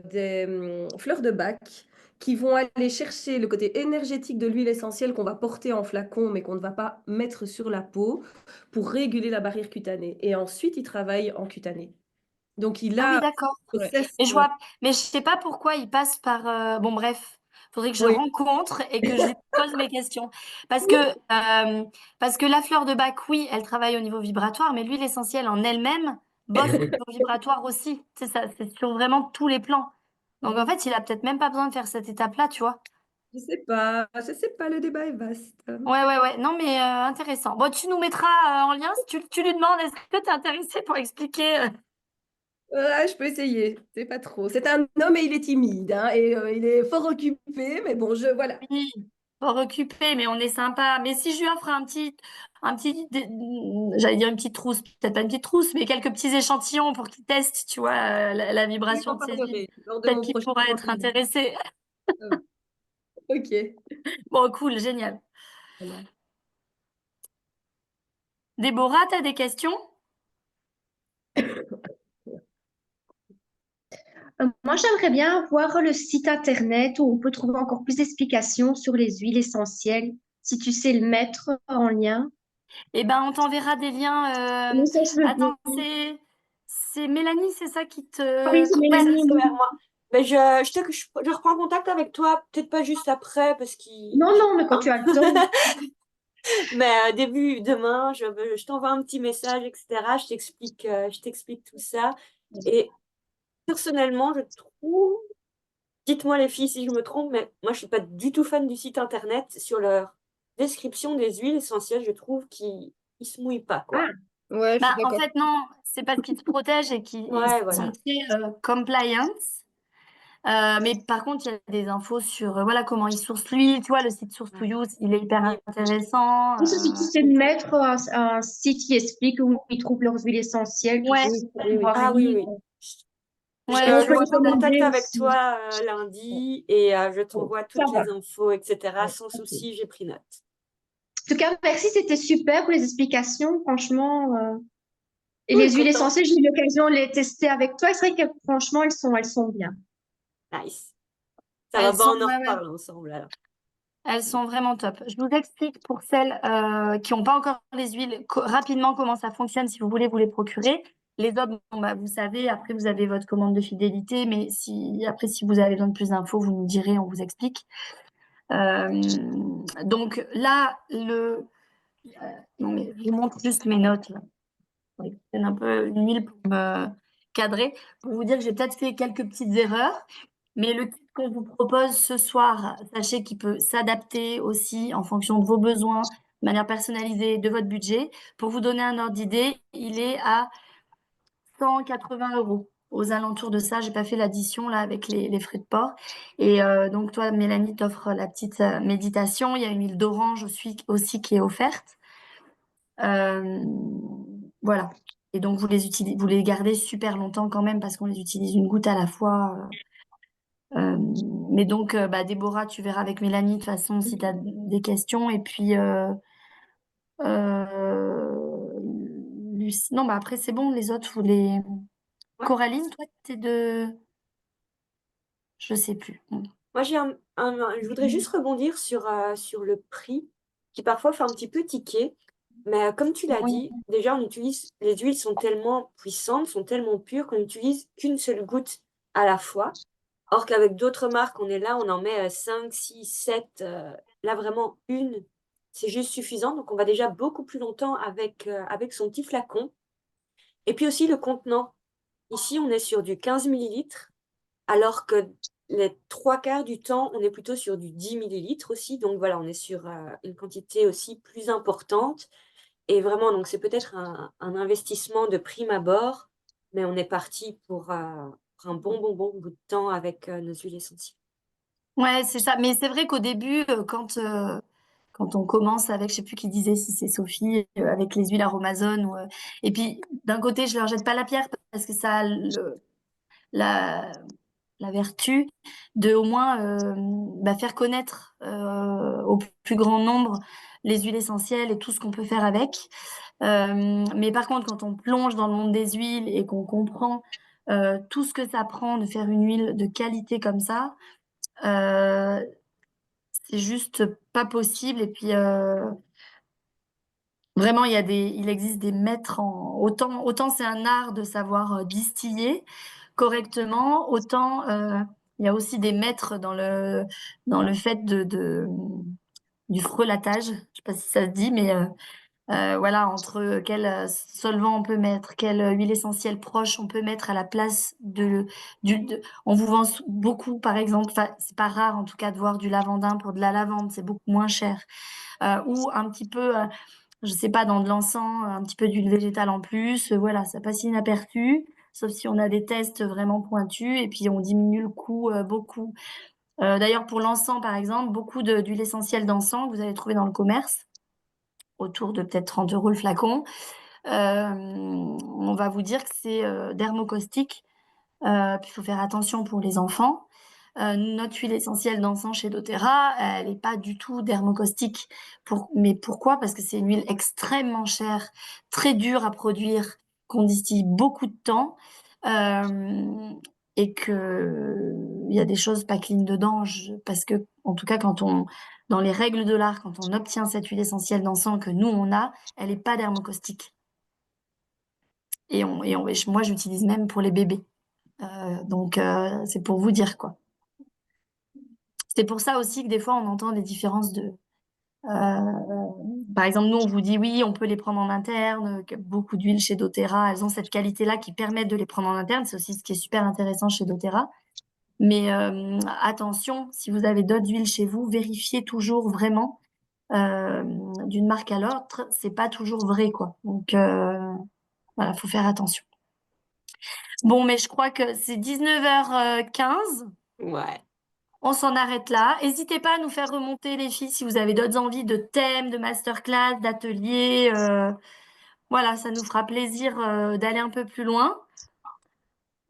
des fleurs de bac qui vont aller chercher le côté énergétique de l'huile essentielle qu'on va porter en flacon, mais qu'on ne va pas mettre sur la peau pour réguler la barrière cutanée. Et ensuite, il travaille en cutané. Donc, il Ah a oui, un d'accord. Ouais. process. Mais mais je sais pas pourquoi il passe par. Bon, bref, faudrait que je le Oui. rencontre et que je lui pose mes questions. Parce que, euh, parce que la fleur de bac, oui, elle travaille au niveau vibratoire, mais l'huile essentielle en elle-même bosse au niveau vibratoire aussi. C'est ça, c'est sur vraiment tous les plans. Donc en fait, il a peut-être même pas besoin de faire cette étape-là, tu vois. Je sais pas, le débat est vaste. Ouais, ouais, ouais. Non, mais intéressant. Bon, tu nous mettras en lien si tu lui demandes, est-ce que tu es intéressé pour expliquer Je peux essayer, c'est pas trop. C'est un homme et il est timide, hein, et il est fort occupé, mais bon, voilà. Oui, fort occupé, mais on est sympa. Mais si je lui offre j'allais dire une petite trousse, peut-être pas une petite trousse, mais quelques petits échantillons pour qu'il teste, tu vois, la Je lui vibration en de ses huiles. parlerai lors de Peut-être mon qu'il prochain pourrait être rendez-vous. intéressé. Ok. Bon, cool, génial. Voilà. Déborah, t'as des questions? Moi, j'aimerais bien voir le site internet où on peut trouver encore plus d'explications sur les huiles essentielles, si tu sais le mettre en lien. Eh ben, on t'enverra des liens. Oui, ça, je veux bien. Attends, c'est Mélanie, c'est ça qui Ah oui, te... c'est Ouais, Mélanie. c'est vers Oui. moi. Mais je reprends contact avec toi, peut-être pas juste après, parce qu'il... Non, non, mais quand hein. tu as le temps. Mais début demain, je t'envoie un petit message, etc. Je t'explique tout ça. Et personnellement, je trouve, dites-moi les filles si je me trompe, mais moi je suis pas du tout fan du site internet. Sur leur description des huiles essentielles, je trouve qu'ils se mouillent pas, quoi. Ah, Ouais, je suis Bah, en d'accord. fait, non, c'est parce qu'ils te protègent et qu'ils Ouais, sont voilà. très compliant. Mais par contre, il y a des infos sur voilà, comment ils sourcent l'huile. Tu vois, le site Source to Use, il est hyper Oui, intéressant. oui, ça, si tu sais le mettre un site qui explique où ils trouvent leurs huiles essentielles, tout Ouais, ça, Oui, pour oui, oui. pouvoir ah oui, lire. oui. ouais, Et on Je peut les reprends contact commander avec aussi. toi lundi et je t'envoie Ça toutes va. les infos, etc. Sans Ok. souci, j'ai pris note. En tout cas, merci, c'était super pour les explications, franchement. Et Cool, les huiles content. essentielles, j'ai eu l'occasion de les tester avec toi. Et c'est vrai que franchement, elles sont bien. Nice. Ça va, elles bah, sont, on en ouais, ouais, reparle ensemble alors. elles sont vraiment top. Je vous explique pour celles qui n'ont pas encore les huiles rapidement comment ça fonctionne si vous voulez vous les procurer. Les autres, bon, bah, vous savez, après vous avez votre commande de fidélité, mais si vous avez besoin de plus d'infos, vous nous direz, on vous explique. Euh, donc là, non mais je vous montre juste mes notes là. Ouais, je prenne un peu une huile pour me cadrer, pour vous dire que j'ai peut-être fait quelques petites erreurs, mais le kit qu'on vous propose ce soir, sachez qu'il peut s'adapter aussi en fonction de vos besoins, de manière personnalisée, de votre budget. Pour vous donner un ordre d'idée, il est à 180 euros. Aux alentours de ça, j'ai pas fait l'addition là avec les frais de port. Et donc toi, Mélanie, t'offre la petite méditation. Il y a une huile d'orange aussi qui est offerte. Euh, voilà. Et donc, vous les gardez super longtemps quand même parce qu'on les utilise une goutte à la fois. Euh, mais donc, bah, Déborah, tu verras avec Mélanie de toute façon si tu as des questions. Et puis, Lucie. Non, bah après, c'est bon, les autres, vous les. Ouais. Coraline, toi, t'es de. Je sais plus. Moi, je voudrais juste rebondir sur le prix qui parfois fait un petit peu tiquer. Mais comme tu l'as Oui. dit, déjà, les huiles sont tellement puissantes, sont tellement pures qu'on n'utilise qu'une seule goutte à la fois. Or qu'avec d'autres marques, on en met 5, 6, 7. Là, vraiment, une, c'est juste suffisant. Donc, on va déjà beaucoup plus longtemps avec son petit flacon. Et puis aussi le contenant. Ici, on est sur du 15 millilitres, alors que les 3/4 du temps, on est plutôt sur du 10 millilitres aussi. Donc voilà, on est sur une quantité aussi plus importante. Et vraiment, donc c'est peut-être un investissement de prime abord, mais on est parti pour un bon bout de temps avec nos huiles essentielles. Ouais, c'est ça. Mais c'est vrai qu'au début, quand on commence avec, je sais plus qui disait, si c'est Sophie, avec les huiles aromazones, et puis d'un côté, je leur jette pas la pierre parce que ça a la, la vertu de au moins faire connaître au plus grand nombre les huiles essentielles et tout ce qu'on peut faire avec. Mais par contre, quand on plonge dans le monde des huiles et qu'on comprend tout ce que ça prend de faire une huile de qualité comme ça, euh, c'est juste pas possible. Et puis vraiment, il existe des maîtres en autant c'est un art de savoir distiller correctement, autant il y a aussi des maîtres dans le fait du frelatage. Je sais pas si ça se dit, mais voilà, entre quel solvant on peut mettre, quelle huile essentielle proche on peut mettre à la place on vous vend beaucoup, par exemple, c'est pas rare en tout cas de voir du lavandin pour de la lavande, c'est beaucoup moins cher. Ou un petit peu, je sais pas, dans de l'encens, un petit peu d'huile végétale en plus, voilà, ça passe inaperçu, sauf si on a des tests vraiment pointus et puis on diminue le coût beaucoup. D'ailleurs, pour l'encens, par exemple, beaucoup d'huile essentielle d'encens que vous allez trouver dans le commerce, autour de peut-être 30 € le flacon. On va vous dire que c'est dermocaustique. Puis il faut faire attention pour les enfants. Notre huile essentielle d'encens chez doTERRA, elle n'est pas du tout dermocaustique. Mais pourquoi? Parce que c'est une huile extrêmement chère, très dure à produire, qu'on distille beaucoup de temps, et que il y a des choses pas clean dedans. Parce que, en tout cas, dans les règles de l'art, quand on obtient cette huile essentielle d'encens que nous on a, elle n'est pas dermocaustique. Moi, j'utilise même pour les bébés. Donc, c'est pour vous dire quoi. C'est pour ça aussi que des fois, on entend des différences par exemple, nous, on vous dit oui, on peut les prendre en interne, que beaucoup d'huiles chez doTERRA, elles ont cette qualité-là qui permettent de les prendre en interne. C'est aussi ce qui est super intéressant chez doTERRA. Mais attention, si vous avez d'autres huiles chez vous, vérifiez toujours vraiment d'une marque à l'autre. C'est pas toujours vrai, quoi. Donc, voilà, faut faire attention. Bon, mais je crois que c'est 19h15. Ouais. On s'en arrête là. N'hésitez pas à nous faire remonter les filles si vous avez d'autres envies de thèmes, de masterclass, d'ateliers. Voilà, ça nous fera plaisir d'aller un peu plus loin.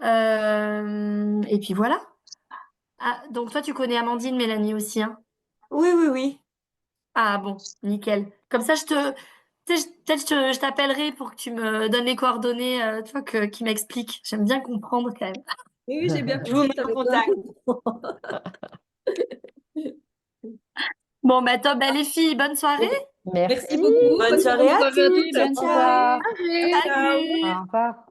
Et puis voilà. Ah, donc toi, tu connais Amandine, Mélanie aussi, hein? Oui, oui, oui. Ah bon, nickel. Comme ça, peut-être je t'appellerai pour que tu me donnes les coordonnées, tu vois, qui m'expliquent. J'aime bien comprendre quand même. Oui, oui, j'ai bien Je vous compris mets que tu en avais besoin contact. Bon, bah top. Bah, les filles, bonne soirée. Merci Merci. beaucoup. Bonne Bonne soirée à soirée à toutes. tous. Ciao, Bonne ciao. soirée. Ciao. Salut. Au revoir.